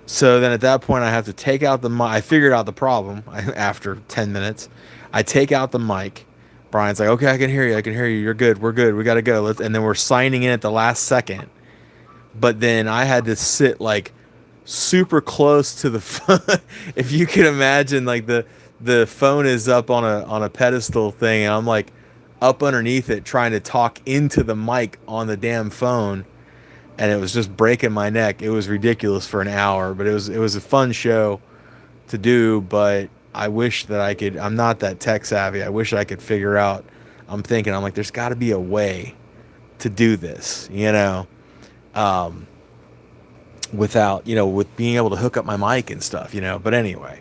So then at that point, I have to take out the mic. I figured out the problem after 10 minutes. I take out the mic. Brian's like, okay, I can hear you. You're good. We're good. We got to go. And then we're signing in at the last second. But then I had to sit, like, super close to the phone. If you can imagine, like, the phone is up on a pedestal thing, and I'm, like, up underneath it trying to talk into the mic on the damn phone. And it was just breaking my neck. It was ridiculous for an hour, but it was a fun show to do. But I wish that I could. I'm not that tech savvy. I wish I could figure out. I'm like, there's got to be a way to do this, without, with being able to hook up my mic and stuff, But anyway,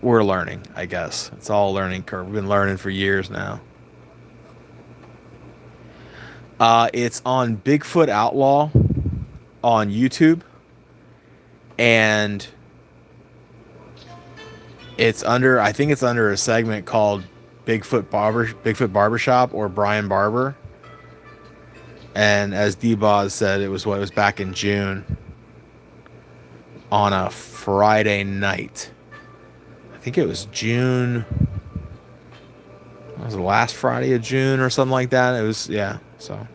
we're learning, I guess. It's all a learning curve. We've been learning for years now. It's on Bigfoot Outlaw on YouTube, and I think it's under a segment called Bigfoot Barbershop or Brian Barber. And as D-Boz said, it was back in June on a Friday night. I think it was June. It was the last Friday of June or something like that. It was, yeah. So,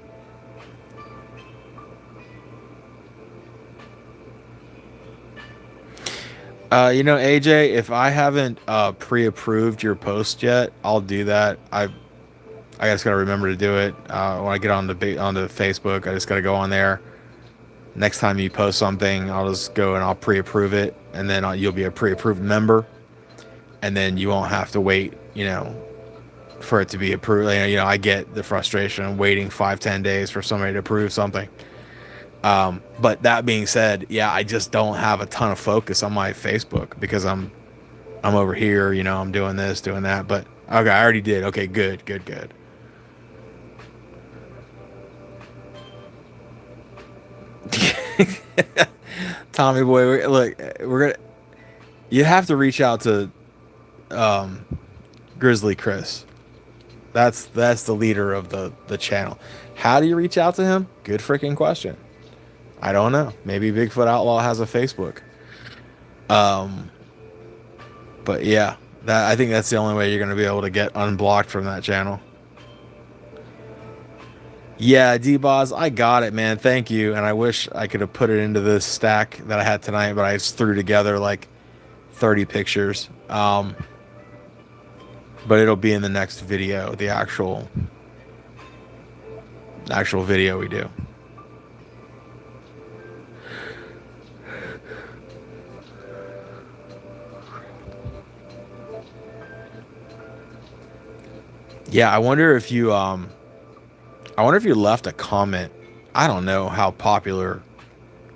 AJ, if I haven't pre-approved your post yet, I'll do that. I just gotta remember to do it when I get onto Facebook. I just gotta go on there. Next time you post something, I'll just go and I'll pre-approve it, and then you'll be a pre-approved member, and then you won't have to wait, for it to be approved. I get the frustration of waiting 5-10 days for somebody to approve something. But that being said, yeah, I just don't have a ton of focus on my Facebook because I'm over here, I'm doing this, doing that. But okay, I already did. Okay, good. Tommy boy, we're gonna. You have to reach out to Grizzly Chris. That's the leader of the channel. How do you reach out to him? Good freaking question. I don't know. Maybe Bigfoot Outlaw has a Facebook. But yeah, I think that's the only way you're gonna be able to get unblocked from that channel. Yeah, D-Boz, I got it, man. Thank you. And I wish I could have put it into this stack that I had tonight, but I just threw together like 30 pictures. But it'll be in the next video, the actual video we do. Yeah, I wonder if you left a comment. I don't know how popular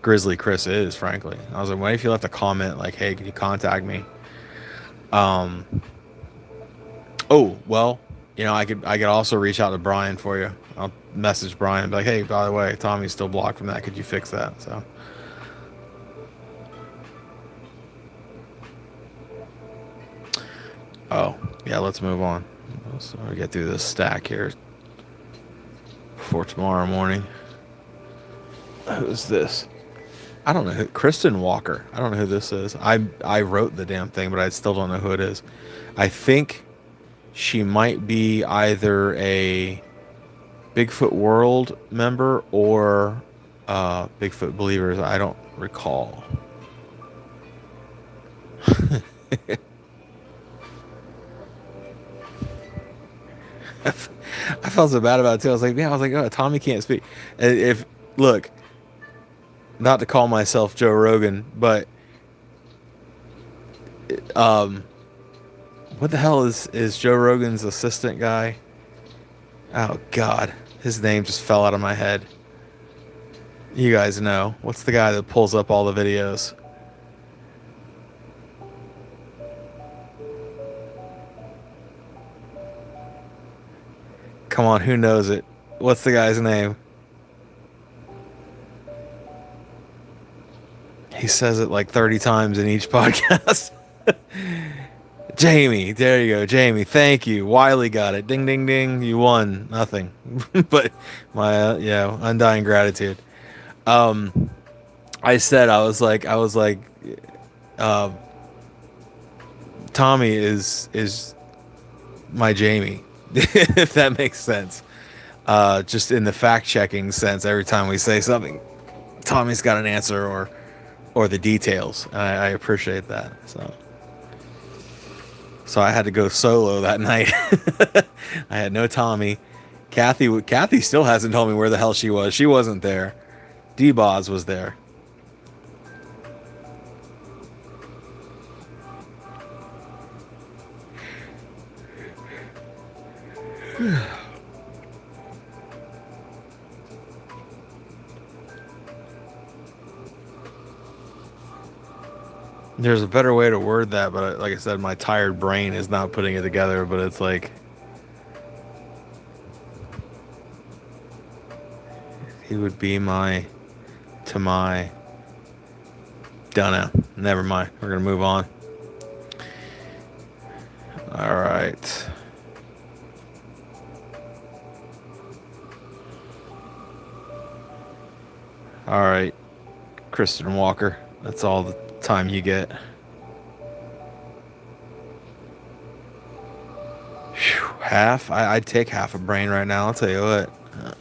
Grizzly Chris is, frankly. I was like, what if you left a comment like, hey, can you contact me? Oh, well, I could also reach out to Brian for you. I'll message Brian and be like, hey, by the way, Tommy's still blocked from that. Could you fix that? So. Oh, yeah, let's move on. So we get through this stack here before tomorrow morning. Who's this? I don't know who. Kristen Walker. I don't know who this is. I wrote the damn thing, but I still don't know who it is. I think she might be either a Bigfoot World member or Bigfoot Believers. I don't recall. I felt so bad about it too. I was like, oh, Tommy can't speak. Look, not to call myself Joe Rogan, but what the hell is Joe Rogan's assistant guy? Oh God, his name just fell out of my head. You guys know. What's the guy that pulls up all the videos? Come on, who knows it? What's the guy's name? He says it like 30 times in each podcast. Jamie, there you go, Jamie. Thank you. Wiley got it. Ding, ding, ding. You won. Nothing, but my undying gratitude. I said I was like, Tommy is my Jamie, if that makes sense. Just in the fact checking sense, every time we say something, Tommy's got an answer or the details. And I appreciate that. So I had to go solo that night. I had no Tommy. Kathy still hasn't told me where the hell she was. She wasn't there. D-Boz was there. There's a better way to word that, but like I said, my tired brain is not putting it together, but it's like he would be to my don't know. Never mind. We're gonna move on. All right. All right, Kristen Walker. That's all the time you get. Whew, half? I'd take half a brain right now. I'll tell you what.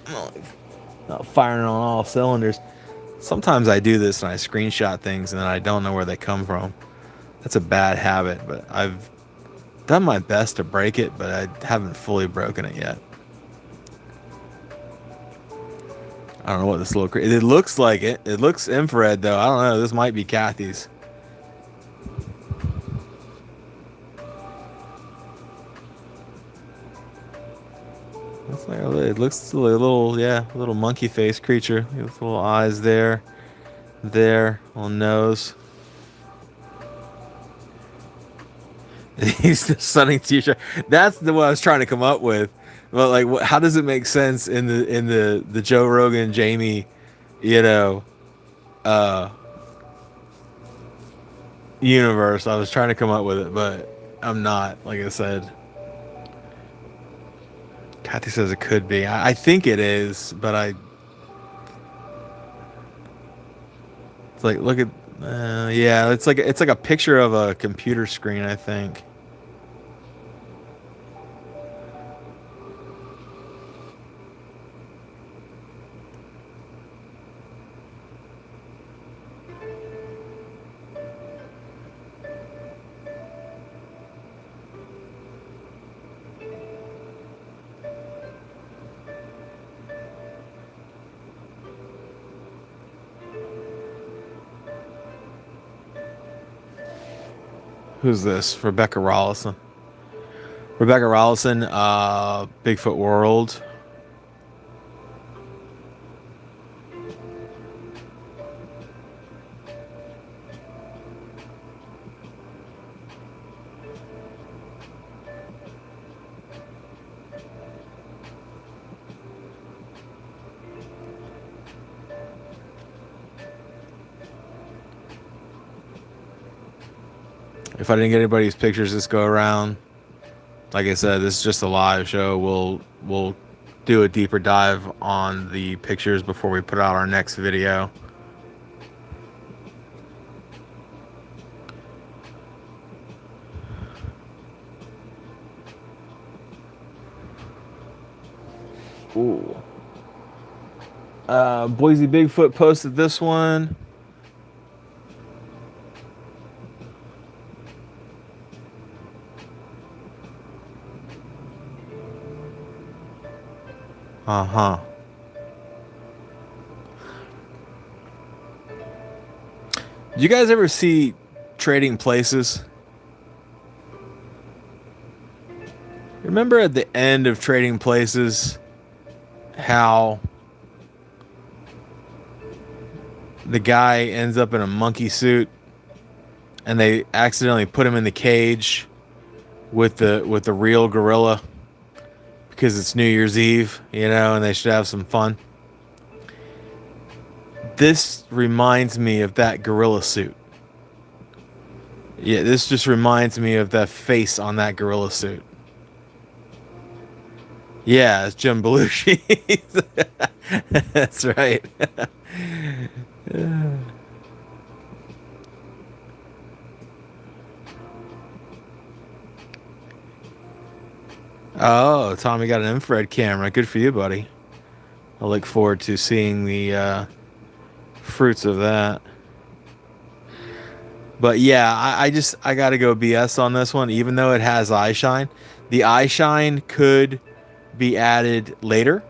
I'm not firing on all cylinders. Sometimes I do this and I screenshot things and then I don't know where they come from. That's a bad habit, but I've done my best to break it, but I haven't fully broken it yet. I don't know what this little... It looks like it. It looks infrared, though. I don't know. This might be Kathy's. It looks like a little, yeah, little monkey face creature with little eyes there, little nose. He's the stunning t-shirt. That's the one I was trying to come up with. But like, how does it make sense in the Joe Rogan Jamie, you know, universe? I was trying to come up with it, but I'm not. Like I said. Kathy says it could be. I think it is, but it's like, look at, yeah, it's like a picture of a computer screen, I think. Who's this? Rebecca Rollison. Rebecca Rollison, Bigfoot World. If I didn't get anybody's pictures this go around, like I said, this is just a live show. We'll do a deeper dive on the pictures before we put out our next video. Ooh. Boise Bigfoot posted this one. Uh-huh. Did you guys ever see Trading Places? Remember at the end of Trading Places how the guy ends up in a monkey suit and they accidentally put him in the cage with the real gorilla because it's New Year's Eve, you know, and they should have some fun. This reminds me of that gorilla suit. Yeah, this just reminds me of that face on that gorilla suit. Yeah, it's Jim Belushi. That's right. Oh, Tommy got an infrared camera. Good for you, buddy. I look forward to seeing the fruits of that. But yeah, I gotta go BS on this one, even though it has eye shine. The eye shine could be added later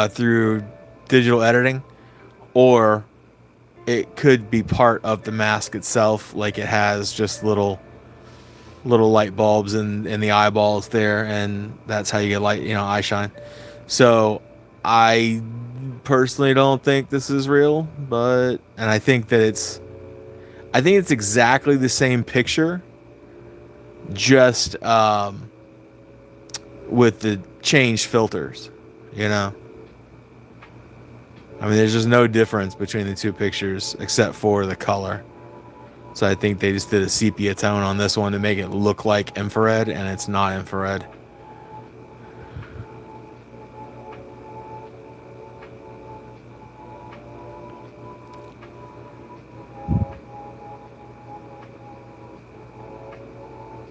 through digital editing, or it could be part of the mask itself, like it has just little light bulbs in the eyeballs there, and that's how you get light, you know, eye shine. So I personally don't think this is real, and I think it's exactly the same picture, just with the changed filters, you know. I mean, there's just no difference between the two pictures except for the color. So I think they just did a sepia tone on this one to make it look like infrared, and it's not infrared.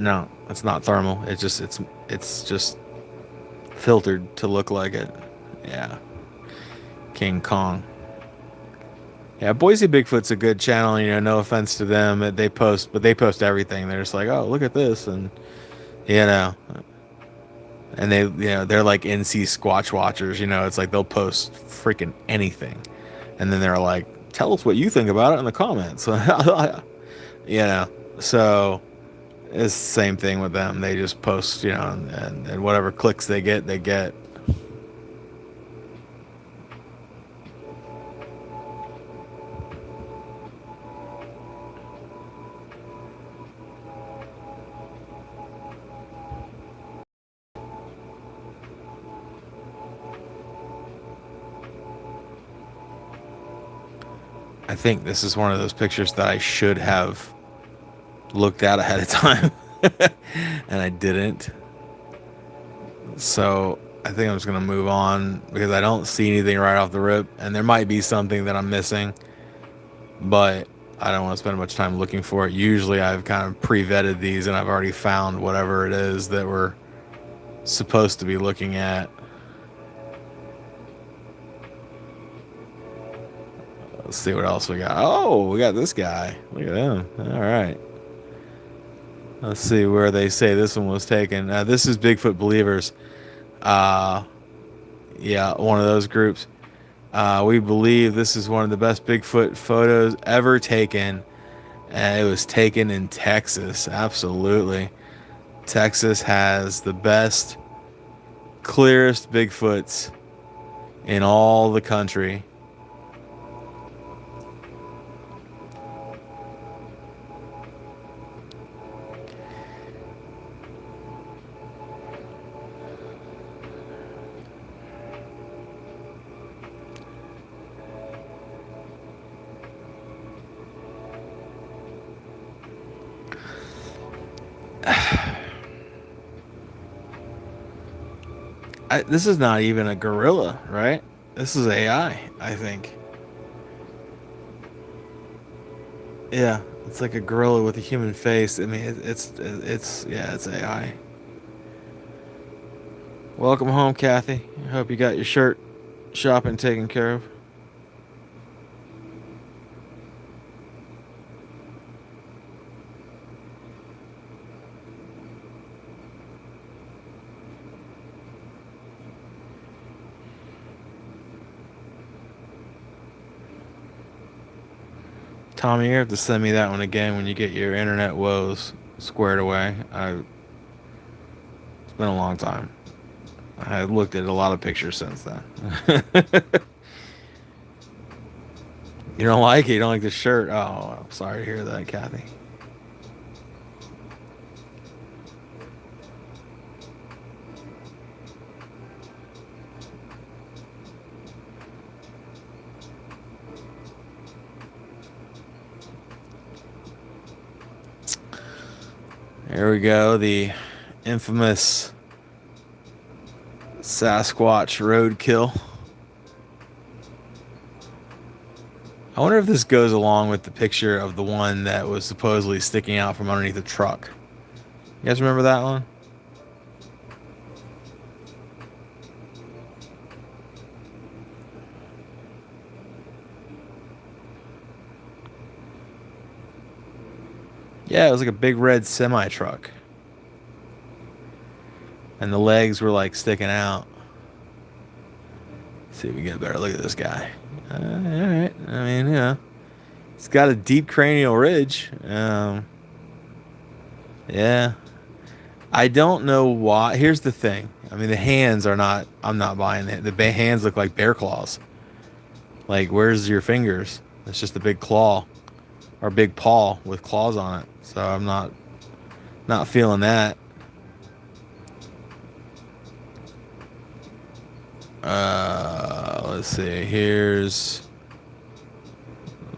No, it's not thermal. It's just filtered to look like it. Yeah, King Kong. Yeah, Boise Bigfoot's a good channel. You know, no offense to them, they post, but they post everything. They're just like, oh, look at this, and you know, and they're like NC Squatch watchers. You know, it's like they'll post freaking anything, and then they're like, tell us what you think about it in the comments. You know, so it's the same thing with them. They just post, you know, and whatever clicks they get, they get. I think this is one of those pictures that I should have looked at ahead of time, and I didn't. So I think I'm just gonna move on because I don't see anything right off the rip, and there might be something that I'm missing, but I don't want to spend much time looking for it. Usually I've kind of pre-vetted these and I've already found whatever it is that we're supposed to be looking at. Let's see what else we got. Oh, we got this guy. Look at him. All right. Let's see where they say this one was taken. This is Bigfoot Believers. Uh, yeah, one of those groups. We believe this is one of the best Bigfoot photos ever taken. And it was taken in Texas. Absolutely. Texas has the best, clearest Bigfoots in all the country. This is not even a gorilla, right? This is AI, I think. Yeah, it's like a gorilla with a human face. I mean, yeah, it's AI. Welcome home, Kathy. I hope you got your shirt shopping taken care of. Tommy, you have to send me that one again when you get your internet woes squared away. It's been a long time. I've looked at a lot of pictures since then. You don't like it? You don't like the shirt? Oh, I'm sorry to hear that, Kathy. Here we go. The infamous Sasquatch roadkill. I wonder if this goes along with the picture of the one that was supposedly sticking out from underneath the truck. You guys remember that one? Yeah, it was like a big red semi truck. And the legs were like sticking out. Let's see if we can get a better look at this guy. Alright. I mean, he's got a deep cranial ridge. Yeah. I don't know why. Here's the thing. I mean, the hands are not. I'm not buying it. The hands look like bear claws. Like, where's your fingers? It's just a big claw. Or big paw with claws on it. So I'm not feeling that. Let's see. Here's,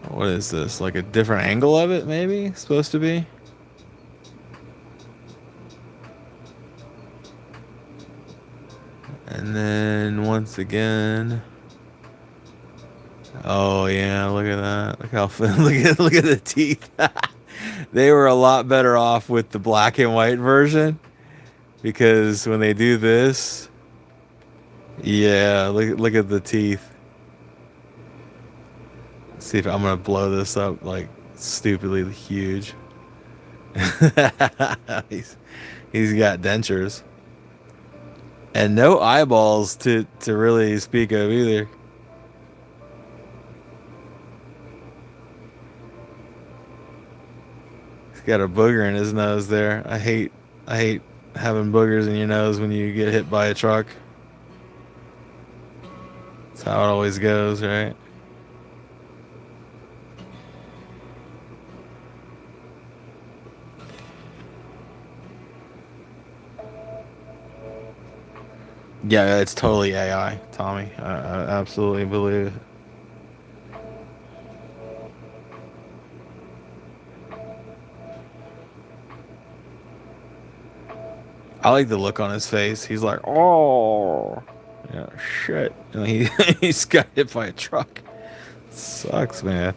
what is this? Like a different angle of it, maybe? Supposed to be? And then once again. Oh yeah, look at that. Look how look at the teeth. They were a lot better off with the black and white version because when they do this, yeah, look at the teeth. See if I'm gonna blow this up like stupidly huge. he's, he's got dentures and no eyeballs to really speak of either. He's got a booger in his nose there. I hate having boogers in your nose when you get hit by a truck. That's how it always goes, right? Yeah, it's totally AI, Tommy. I absolutely believe it. I like the look on his face. He's like, oh, yeah, shit. And he's got hit by a truck. Sucks, man.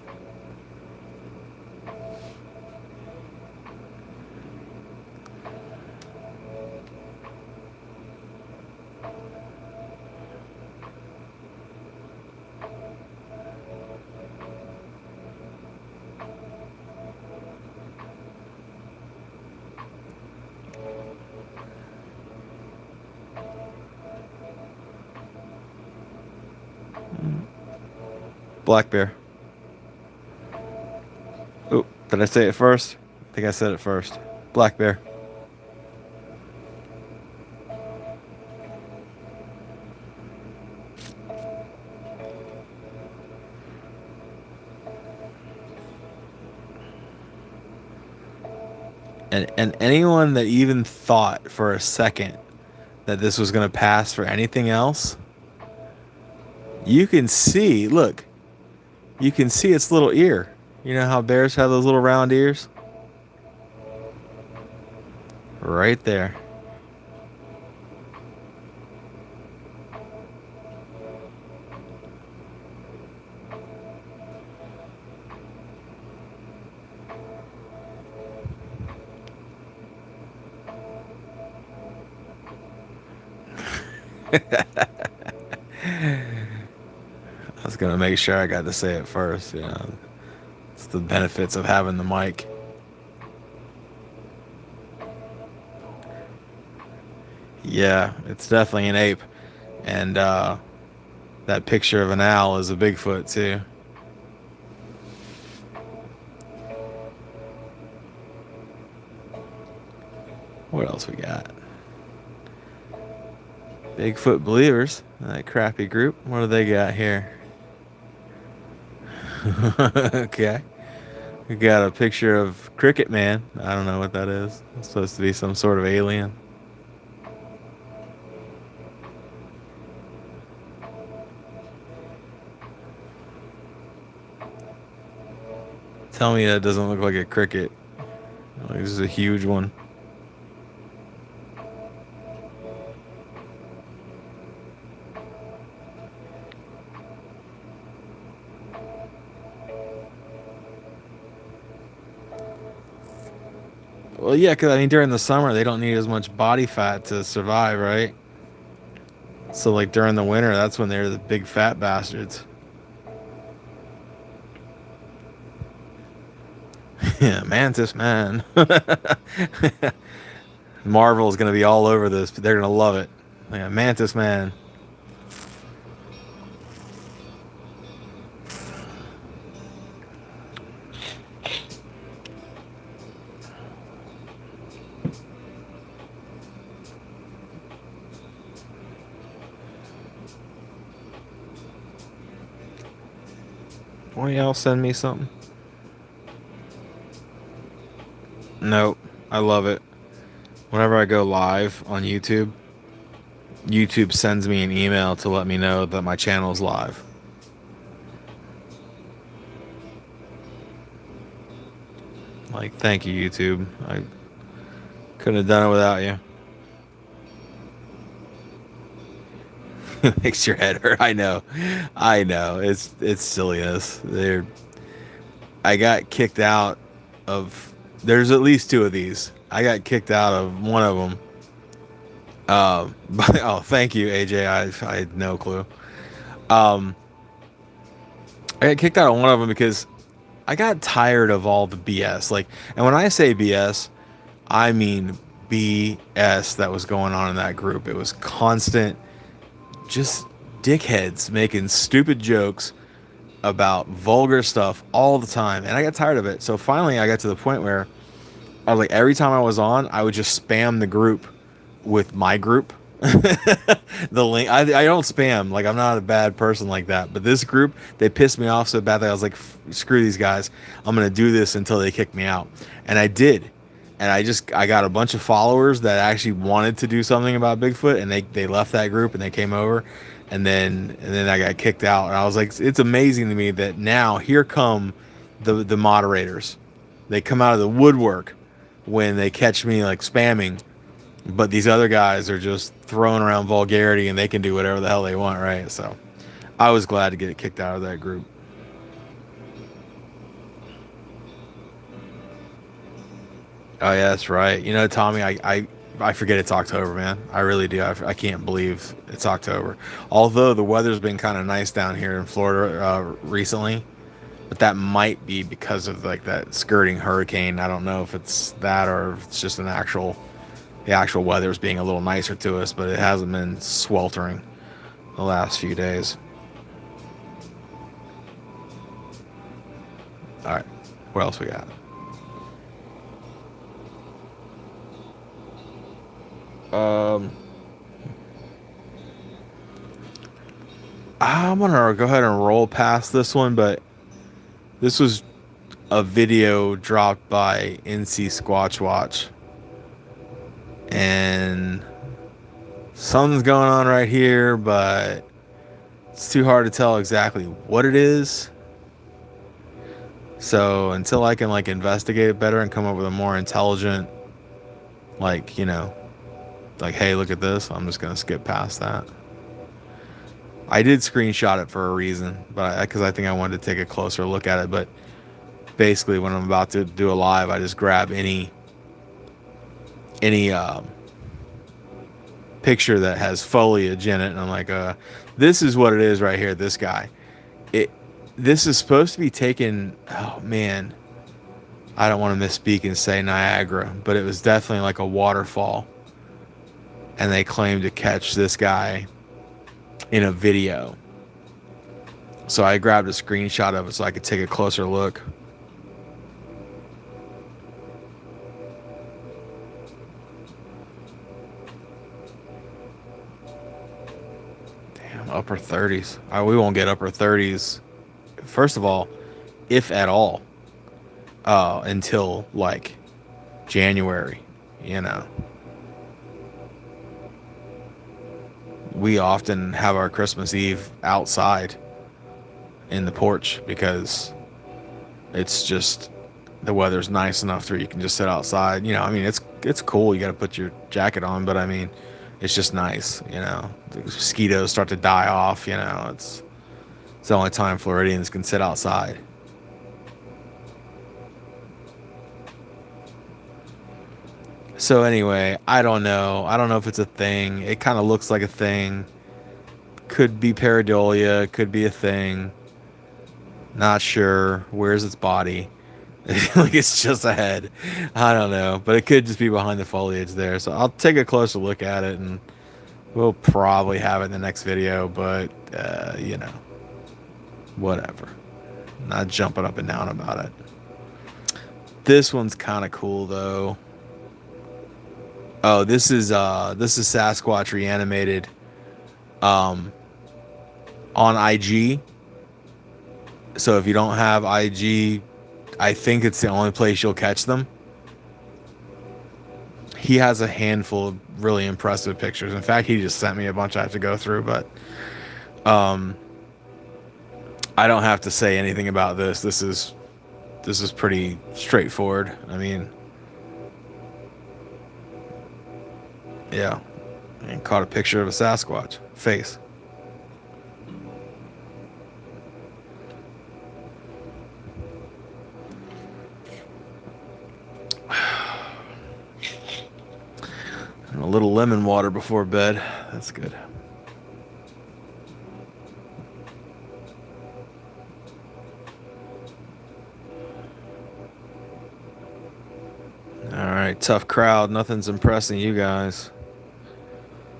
Black bear. Oh, did I say it first? I think I said it first. Black bear. And anyone that even thought for a second that this was going to pass for anything else, you can see, look, you can see its little ear. You know how bears have those little round ears? Right there. I was gonna make sure I got to say it first. You know, it's the benefits of having the mic. Yeah, it's definitely an ape, and that picture of an owl is a Bigfoot too. What else we got? Bigfoot believers, that crappy group. What do they got here? Okay, we got a picture of Cricket Man. I don't know what that is. It's supposed to be some sort of alien. Tell me that doesn't look like a cricket. Like this is a huge one. Well, yeah, because I mean, during the summer they don't need as much body fat to survive, right? So like during the winter, that's when they're the big fat bastards. Yeah, Mantis Man. Marvel's gonna be all over this, but they're gonna love it. Yeah, Mantis Man. Why y'all send me something? Nope. I love it. Whenever I go live on YouTube, YouTube sends me an email to let me know that my channel's live. Like, thank you, YouTube. I couldn't have done it without you. Makes your head hurt. I know. I know. It's silliness. I got kicked out of There's at least two of these. I got kicked out of one of them. Oh, thank you, AJ. I had no clue. Um, I got kicked out of one of them because I got tired of all the BS. Like, and when I say BS, I mean BS that was going on in that group. It was constant, just dickheads making stupid jokes about vulgar stuff all the time, and I got tired of it. So finally, I got to the point where I was like, every time I was on, I would just spam the group with my group. The link. I don't spam. Like, I'm not a bad person like that. But this group, they pissed me off so bad that I was like, screw these guys. I'm gonna do this until they kick me out. And I did. And I got a bunch of followers that actually wanted to do something about Bigfoot, and they left that group and they came over, and then I got kicked out. And I was like, it's amazing to me that now here come the moderators. They come out of the woodwork when they catch me like spamming, but these other guys are just throwing around vulgarity and they can do whatever the hell they want, right? So I was glad to get kicked out of that group. Oh yeah, that's right. You know, Tommy, I forget it's October, man. I really do. I can't believe it's October. Although the weather's been kind of nice down here in Florida recently, but that might be because of like that skirting hurricane. I don't know if it's that or if it's just the actual weather's being a little nicer to us, but it hasn't been sweltering the last few days. All right, what else we got? Um, I'm gonna go ahead and roll past this one, but this was a video dropped by NC Squatch Watch, and something's going on right here, but it's too hard to tell exactly what it is. So until I can like investigate it better and come up with a more intelligent, like, like, hey, look at this, I'm just gonna skip past that. I did screenshot it for a reason, but because I think I wanted to take a closer look at it. But basically, when I'm about to do a live, I just grab any picture that has foliage in it, and I'm like, this is what it is right here. This guy, it this is supposed to be taken. Oh man, I don't want to misspeak and say Niagara, but it was definitely like a waterfall, and they claimed to catch this guy in a video. So I grabbed a screenshot of it so I could take a closer look. Damn, upper 30s. We won't get upper 30s. First of all, if at all, until like January, you know. We often have our Christmas Eve outside in the porch because it's just the weather's nice enough where you can just sit outside. I mean, it's cool. You got to put your jacket on, but I mean, it's just nice. The mosquitoes start to die off. It's the only time Floridians can sit outside. So anyway, I don't know. I don't know if it's a thing. It kind of looks like a thing. Could be pareidolia. Could be a thing. Not sure. Where's its body? Like it's just a head. I don't know. But it could just be behind the foliage there. So I'll take a closer look at it, and we'll probably have it in the next video. But, whatever. Not jumping up and down about it. This one's kind of cool, though. Oh, this is Sasquatch Reanimated on IG. So if you don't have IG, I think it's the only place you'll catch them. He has a handful of really impressive pictures. In fact, he just sent me a bunch I have to go through, but I don't have to say anything about this. This is pretty straightforward. I mean, yeah, and caught a picture of a Sasquatch face. A little lemon water before bed. That's good. Alright, tough crowd. Nothing's impressing you guys.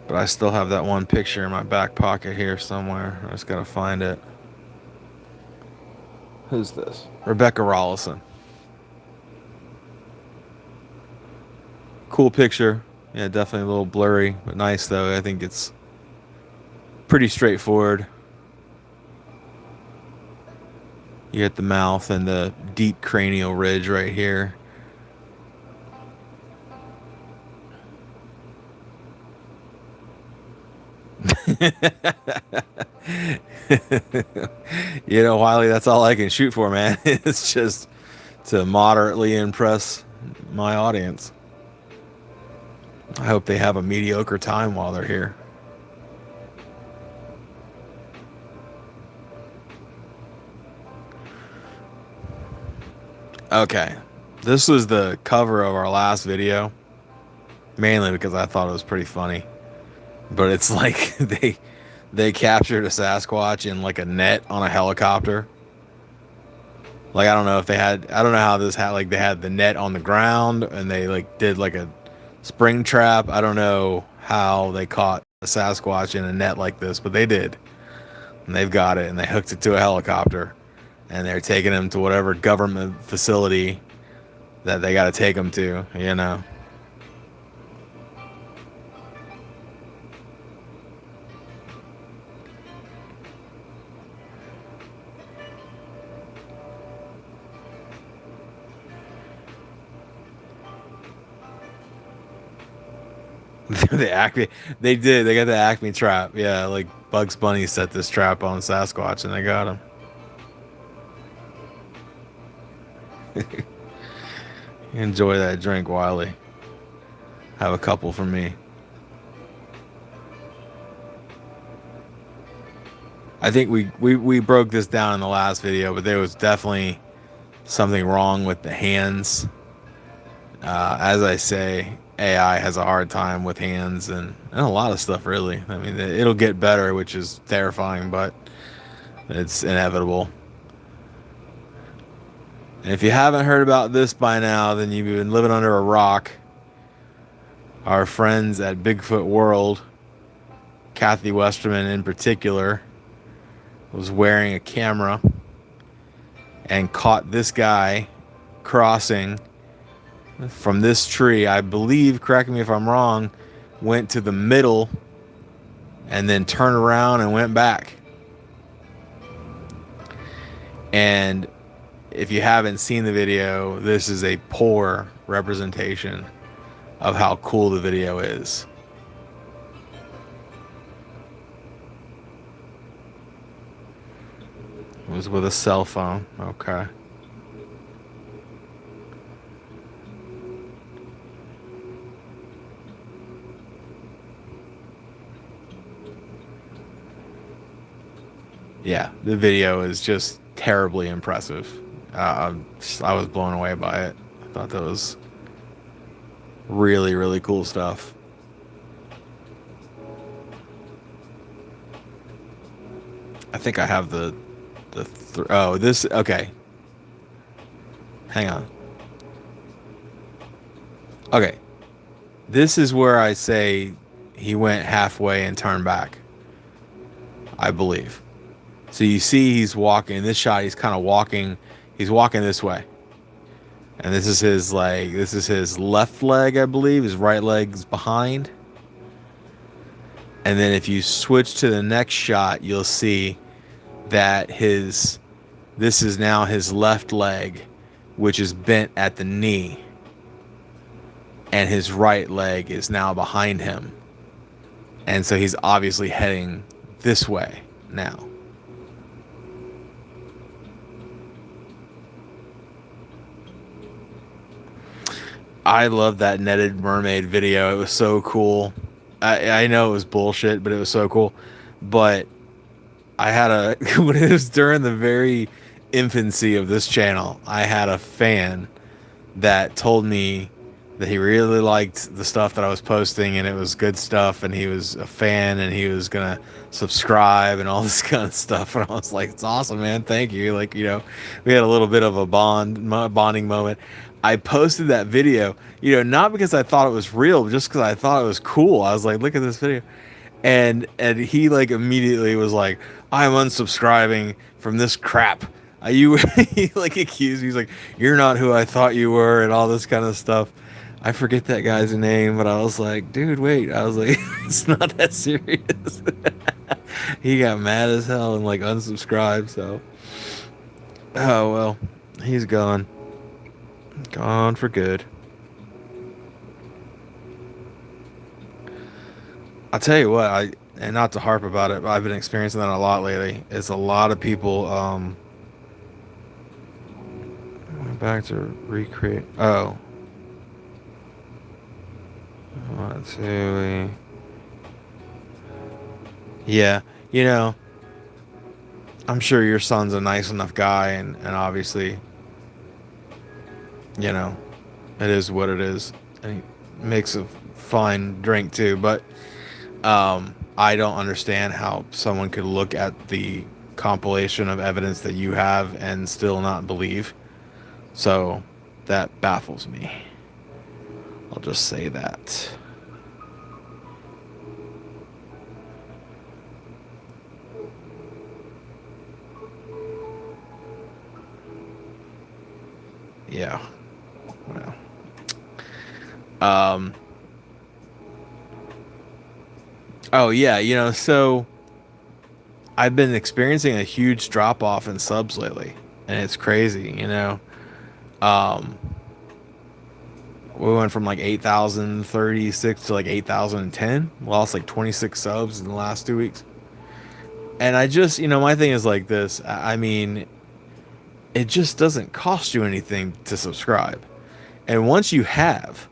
But I still have that one picture in my back pocket here somewhere. I just gotta find it. Who's this? Rebecca Rollison. Cool picture. Yeah, definitely a little blurry, but nice though. I think it's pretty straightforward. You get the mouth and the deep cranial ridge right here. You know, Wiley, that's all I can shoot for, man. It's just to moderately impress my audience. I hope they have a mediocre time while they're here. Okay. This was the cover of our last video, mainly because I thought it was pretty funny. But it's like they captured a Sasquatch in like a net on a helicopter. Like I don't know if they had, I don't know how this had, like they had the net on the ground and they like did like a spring trap. I don't know how they caught a Sasquatch in a net like this, but they did. And they've got it and they hooked it to a helicopter and they're taking him to whatever government facility that they got to take him to, you know. the Acme, they did. They got the Acme trap. Yeah, like Bugs Bunny set this trap on Sasquatch, and they got him. Enjoy that drink, Wiley. Have a couple for me. I think we broke this down in the last video, but there was definitely something wrong with the hands. As I say, AI has a hard time with hands and a lot of stuff, really. I mean, it'll get better, which is terrifying, but it's inevitable. And if you haven't heard about this by now, then you've been living under a rock. Our friends at Bigfoot World, Kathy Westerman in particular, was wearing a camera and caught this guy crossing from this tree. I believe, correct me if I'm wrong, went to the middle and then turned around and went back. And if you haven't seen the video, this is a poor representation of how cool the video is. It was with a cell phone. Okay. Yeah, the video is just terribly impressive. I was blown away by it. I thought that was really, really cool stuff. I think I have oh, this, okay. Hang on. Okay. This is where I say he went halfway and turned back, I believe. So you see he's walking, in this shot he's kind of walking, he's walking this way. And this is his, like, this is his left leg, I believe. His right leg's behind. And then if you switch to the next shot, you'll see that this is now his left leg, which is bent at the knee. And his right leg is now behind him. And so he's obviously heading this way now. I love that netted mermaid video. It was so cool. I know it was bullshit, but it was so cool. But I had when it was during the very infancy of this channel, I had a fan that told me that he really liked the stuff that I was posting and it was good stuff and he was a fan and he was gonna subscribe and all this kind of stuff. And I was like, it's awesome, man. Thank you. Like, we had a little bit of a bonding moment. I posted that video, not because I thought it was real, but just because I thought it was cool. I was like, look at this video. And he like immediately was like, I'm unsubscribing from this crap. He like accused me. He's like, you're not who I thought you were and all this kind of stuff. I forget that guy's name, but I was like, dude, wait. I was like, it's not that serious. He got mad as hell and like unsubscribed. So, oh well, he's gone. Gone for good. I'll tell you what, and not to harp about it, but I've been experiencing that a lot lately. It's a lot of people back to recreate. Oh. Let's see. Yeah, I'm sure your son's a nice enough guy, and obviously, it is what it is. And he makes a fine drink too, but I don't understand how someone could look at the compilation of evidence that you have and still not believe. So that baffles me. I'll just say that. Yeah. Well. Oh yeah, so I've been experiencing a huge drop off in subs lately, and it's crazy. Um, we went from like 8,036 to like 8,010. Lost like 26 subs in the last 2 weeks. And I just, my thing is like this. I mean, it just doesn't cost you anything to subscribe. And once you have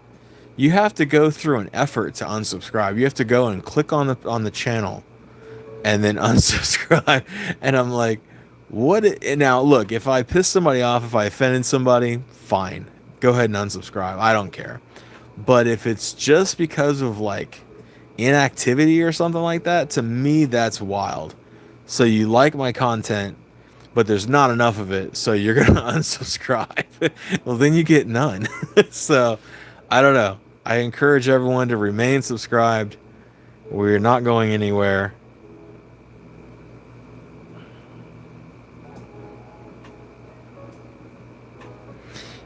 to go through an effort to unsubscribe. You have to go and click on the channel and then unsubscribe. And I'm like, what? Now, look, if I piss somebody off, if I offended somebody, fine. Go ahead and unsubscribe. I don't care. But if it's just because of like inactivity or something like that, to me, that's wild. So you like my content, but there's not enough of it, so you're going to unsubscribe. Well, then you get none. So I don't know. I encourage everyone to remain subscribed. We're not going anywhere.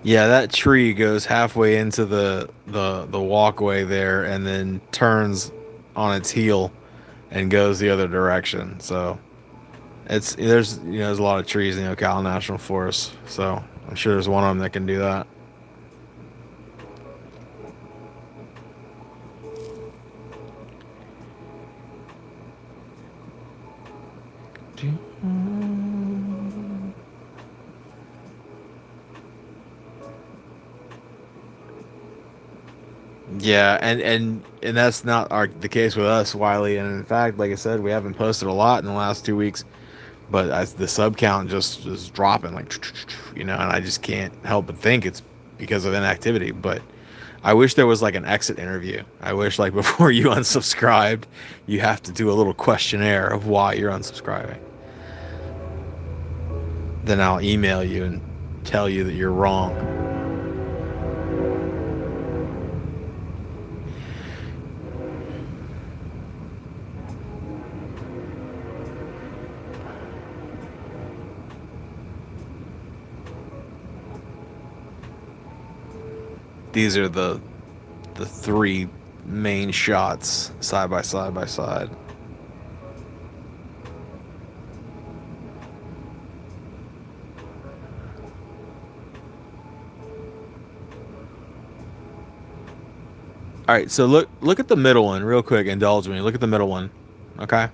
Yeah, that tree goes halfway into the walkway there and then turns on its heel and goes the other direction. So there's a lot of trees in the Ocala National Forest. So I'm sure there's one of them that can do that. Yeah, and that's not the case with us, Wiley. And in fact, like I said, we haven't posted a lot in the last 2 weeks, but as the sub count just is dropping, like, and I just can't help but think it's because of inactivity. But I wish there was like an exit interview. I wish like before you unsubscribed, you have to do a little questionnaire of why you're unsubscribing. Then I'll email you and tell you that you're wrong. These are the three main shots side by side by side. All right, so look at the middle one real quick. Indulge me. Look at the middle one. Okay.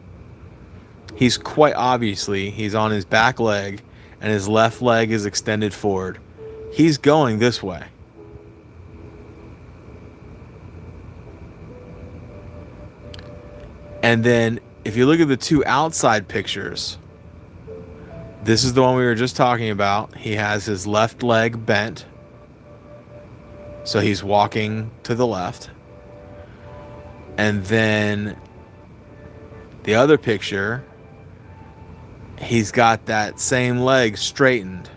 He's quite obviously he's on his back leg and his left leg is extended forward. He's going this way. And then if you look at the two outside pictures, this is the one we were just talking about. He has his left leg bent. So he's walking to the left. And then the other picture, he's got that same leg straightened.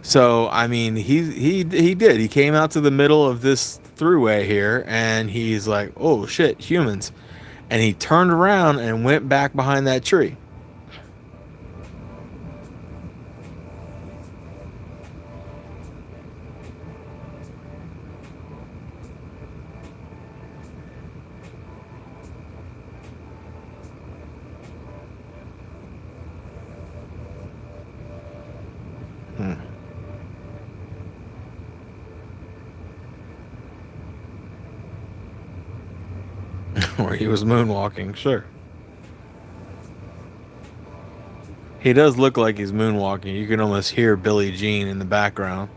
So I mean, he did. He came out to the middle of this throughway here, and he's like, "Oh shit, humans!" And he turned around and went back behind that tree. Hmm. Or he was moonwalking, sure. He does look like he's moonwalking. You can almost hear Billie Jean in the background.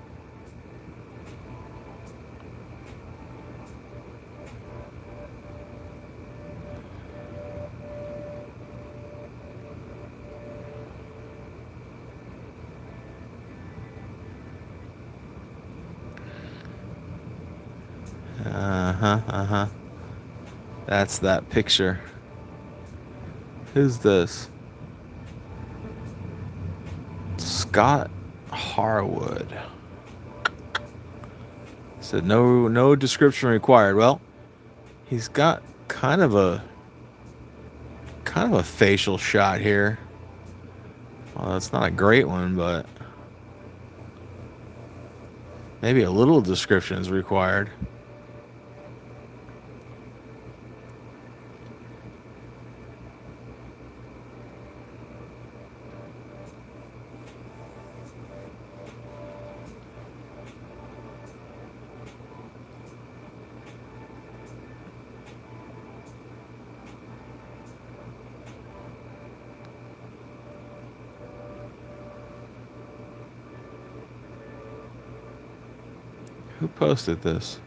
Uh-huh. That's that picture. Who's this? Scott Harwood. Said no description required. Well, he's got kind of a facial shot here. Well, that's not a great one, but maybe a little description is required. Who posted this?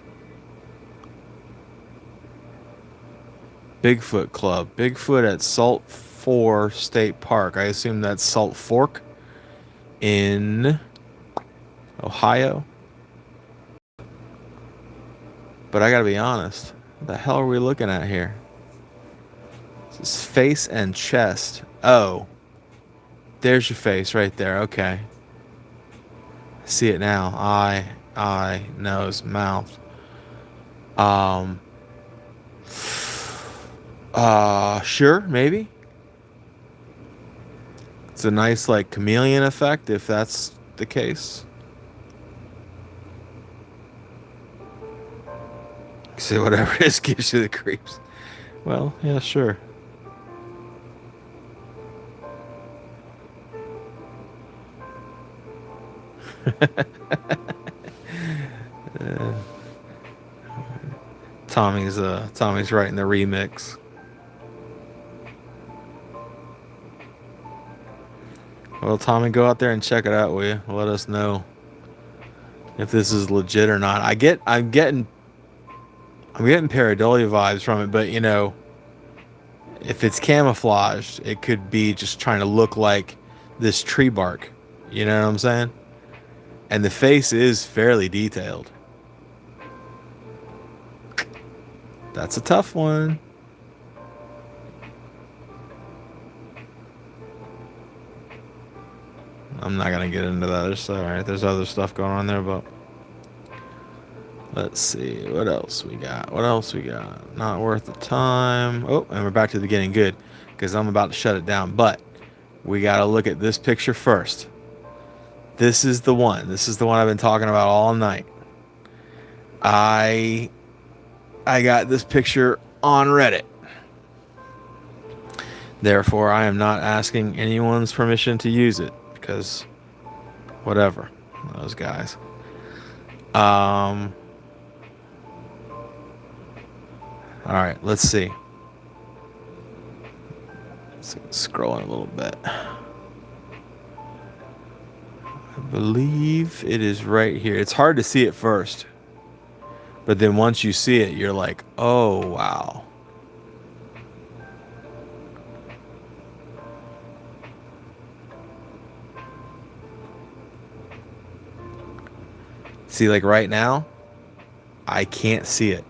Bigfoot Club. Bigfoot at Salt 4 State Park. I assume that's Salt Fork in Ohio. But I gotta be honest. What the hell are we looking at here? This is face and chest. Oh. There's your face right there. Okay. I see it now. Eye, nose, mouth. Sure, maybe. It's a nice, like, chameleon effect, if that's the case. See, whatever it is gives you the creeps. Well, yeah, sure. uh, Tommy's writing the remix. Well, Tommy, go out there and check it out, will you? Let us know if this is legit or not. I'm getting pareidolia vibes from it, but you know, if it's camouflaged, it could be just trying to look like this tree bark. You know what I'm saying? And the face is fairly detailed. That's a tough one. I'm not gonna get into that. It's alright. There's other stuff going on there, but let's see. What else we got? Not worth the time. Oh, and we're back to the beginning. Good. Because I'm about to shut it down. But we gotta look at this picture first. This is the one. This is the one I've been talking about all night. I got this picture on Reddit. Therefore, I am not asking anyone's permission to use it because whatever, those guys. All right, let's see. Scrolling a little bit. I believe it is right here. It's hard to see it first. But then once you see it, you're like, oh, wow. See, like right now, I can't see it.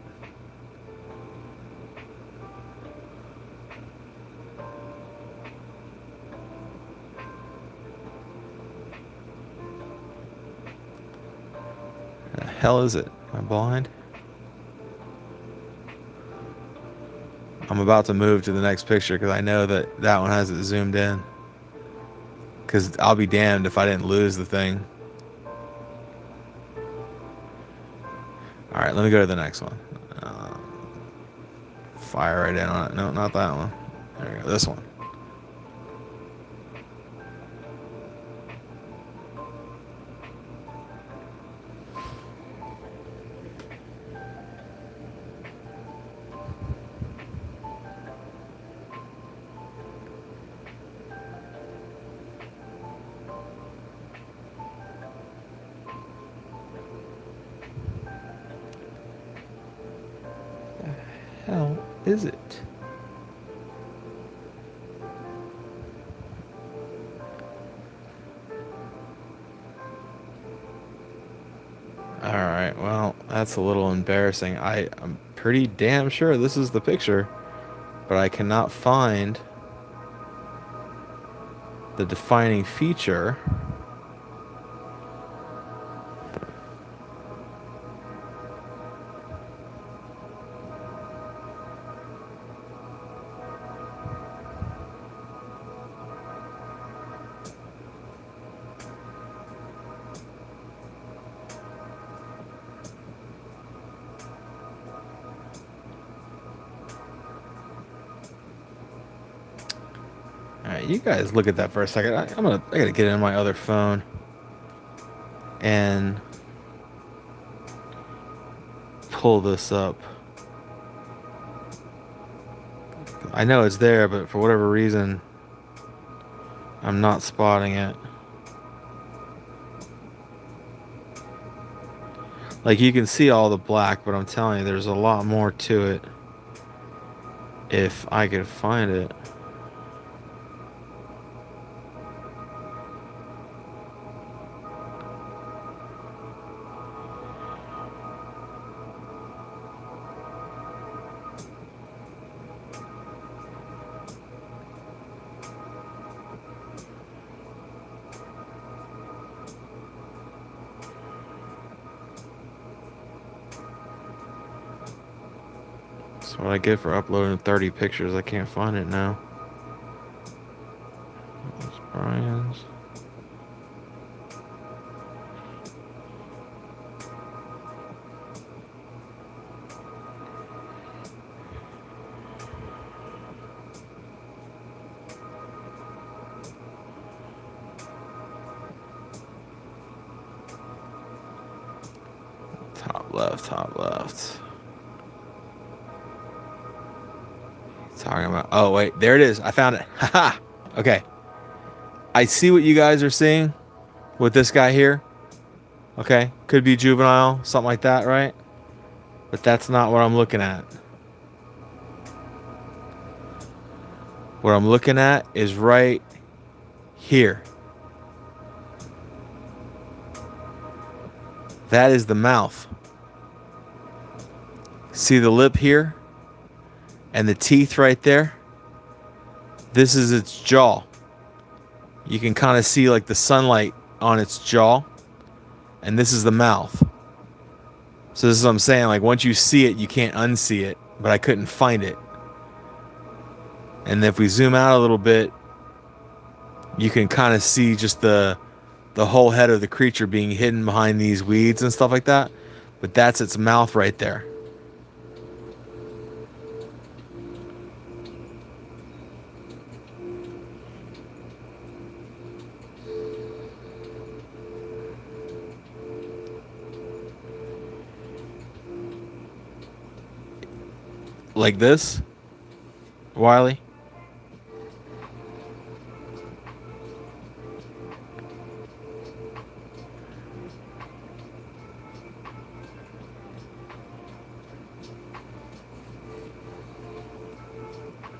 The hell is it? Am I blind? I'm about to move to the next picture because I know that that one has it zoomed in. Because I'll be damned if I didn't lose the thing. Alright, let me go to the next one. Fire right in on it. No, not that one. There we go. This one. Hell is it? Alright, well, that's a little embarrassing. I'm pretty damn sure this is the picture, but I cannot find the defining feature. Alright, you guys look at that for a second. I gotta get in my other phone and pull this up. I know it's there, but for whatever reason, I'm not spotting it. Like, you can see all the black, but I'm telling you, there's a lot more to it. If I could find it. That's what I get for uploading 30 pictures. I can't find it now. That's Brian's. Top left, top left. Talking about, oh wait, there it is. I found it. Haha. Okay. I see what you guys are seeing with this guy here. Okay. Could be juvenile, something like that, right? But that's not what I'm looking at. What I'm looking at is right here. That is the mouth. See the lip here? And the teeth right there? This is its jaw. You can kind of see like the sunlight on its jaw. And this is the mouth. So this is what I'm saying. Like, once you see it, you can't unsee it. But I couldn't find it. And if we zoom out a little bit, you can kind of see just the whole head of the creature being hidden behind these weeds and stuff like that. But that's its mouth right there. Like this, Wiley.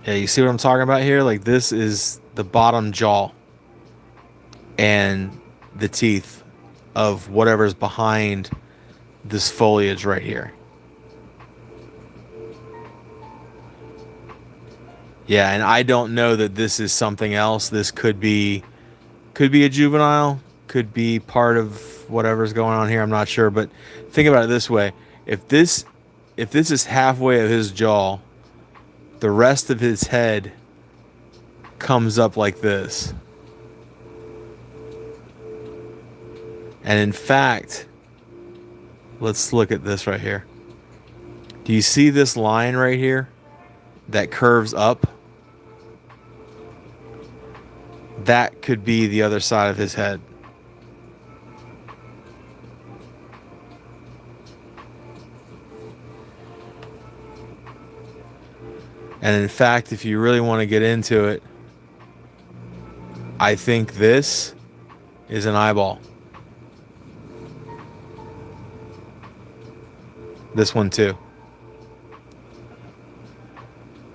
Yeah, you see what I'm talking about here? Like, this is the bottom jaw and the teeth of whatever's behind this foliage right here. Yeah, and I don't know that this is something else. This could be a juvenile, could be part of whatever's going on here. I'm not sure, but think about it this way: if this is halfway of his jaw, the rest of his head comes up like this. And in fact, let's look at this right here. Do you see this line right here that curves up? That could be the other side of his head. And in fact, if you really want to get into it, I think this is an eyeball. This one too.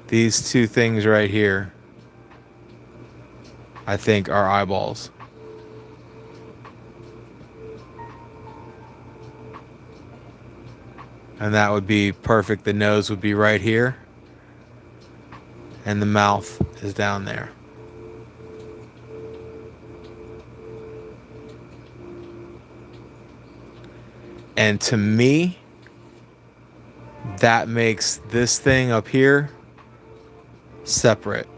These two things right here, I think, are eyeballs. And that would be perfect. The nose would be right here. And the mouth is down there. And to me, that makes this thing up here separate.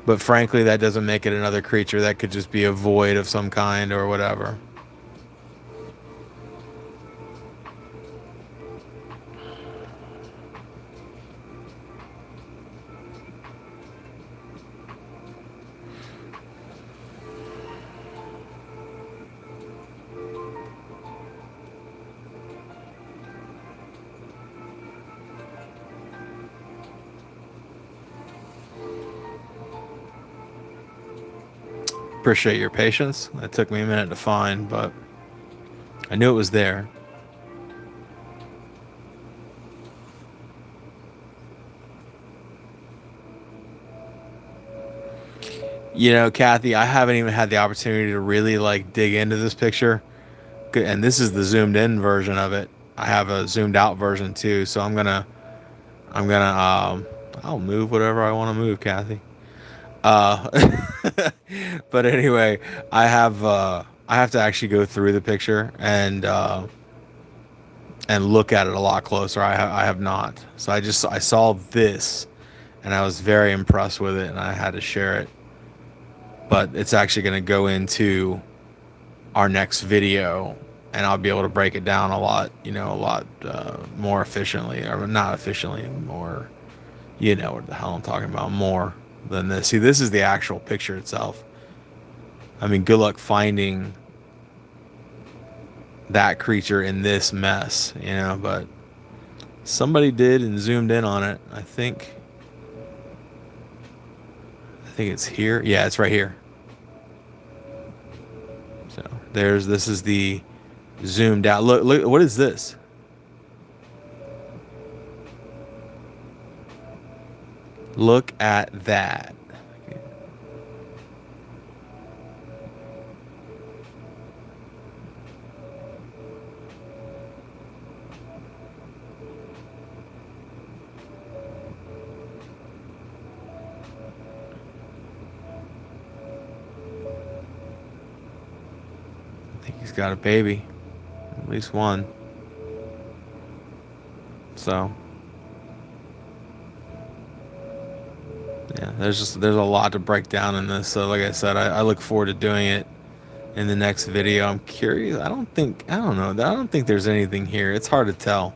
But frankly, that doesn't make it another creature. That could just be a void of some kind or whatever. Appreciate your patience. That took me a minute to find, but I knew it was there. You know, Kathy, I haven't even had the opportunity to really like dig into this picture. And this is the zoomed in version of it. I have a zoomed out version too, so I'll move whatever I want to move, Kathy. But anyway, I have to actually go through the picture and look at it a lot closer. I have not. So I saw this and I was very impressed with it and I had to share it. But it's actually going to go into our next video and I'll be able to break it down a lot more efficiently, or not efficiently, more, you know what the hell I'm talking about, more than this. See, this is the actual picture itself. I mean, good luck finding that creature in this mess, but somebody did and zoomed in on it. I think it's here. Yeah, it's right here. So this is the zoomed out. Look, what is this? Look at that. I think he's got a baby. At least one. So yeah, there's a lot to break down in this. So like I said, I look forward to doing it in the next video. I'm curious. I don't think there's anything here. It's hard to tell.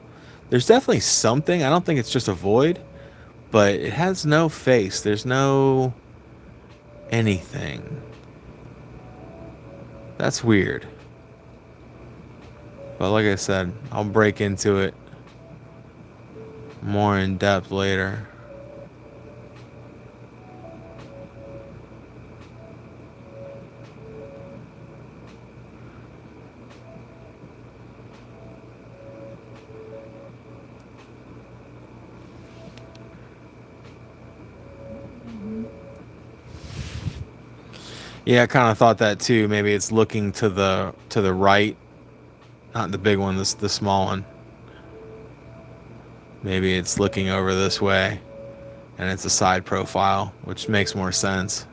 There's definitely something. I don't think it's just a void, but it has no face. There's no anything. That's weird. But like I said, I'll break into it more in depth later. Yeah, I kind of thought that too. Maybe it's looking to the right Not the big one, the small one. Maybe it's looking over this way and it's a side profile, which makes more sense.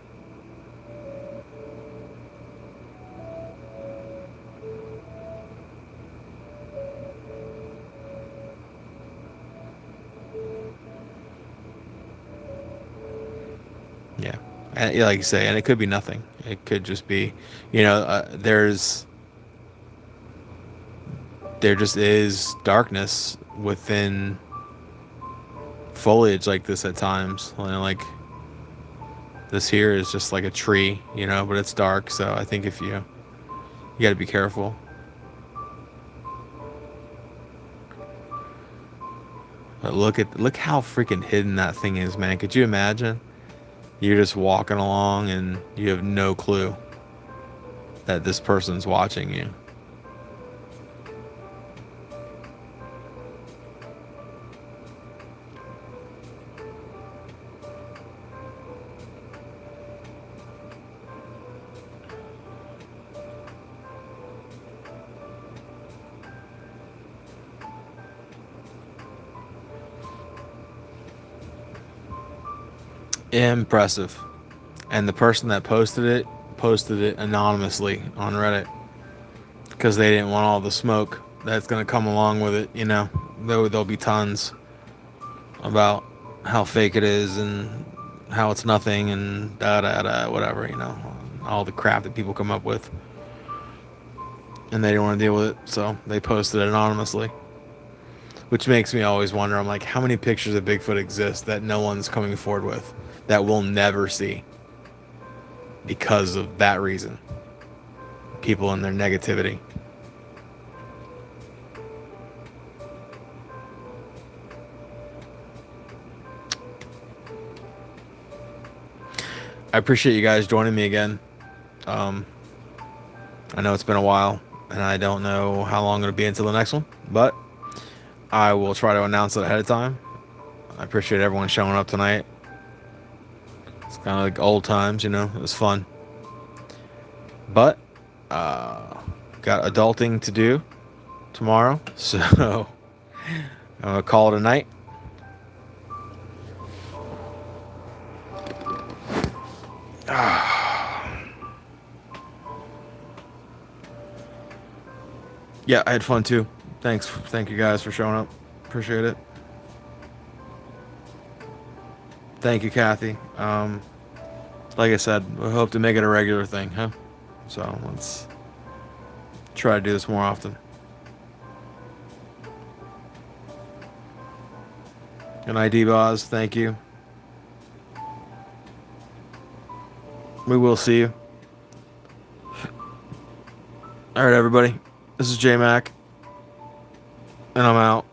Yeah. And like you say, and it could be nothing. It could just be, there just is darkness within foliage like this at times. Like this here is just like a tree, but it's dark. So I think you got to be careful. But look how freaking hidden that thing is, man. Could you imagine? You're just walking along and you have no clue that this person's watching you. Impressive. And the person that posted it anonymously on Reddit because they didn't want all the smoke that's going to come along with it. There'll be tons about how fake it is and how it's nothing and whatever, all the crap that people come up with. And they didn't want to deal with it, so they posted it anonymously. Which makes me always wonder, I'm like, how many pictures of Bigfoot exist that no one's coming forward with, that we'll never see because of that reason? People and their negativity. I appreciate you guys joining me again. I know it's been a while, and I don't know how long it'll be until the next one, but I will try to announce it ahead of time. I appreciate everyone showing up tonight. It's kind of like old times, it was fun. But got adulting to do tomorrow, so I'm gonna call it a night. Yeah, I had fun too. Thank you guys for showing up. Appreciate it. Thank you, Kathy. Like I said, we hope to make it a regular thing, huh? So let's try to do this more often. And ID Boz, thank you. We will see you. All right, everybody. This is J Mac, and I'm out.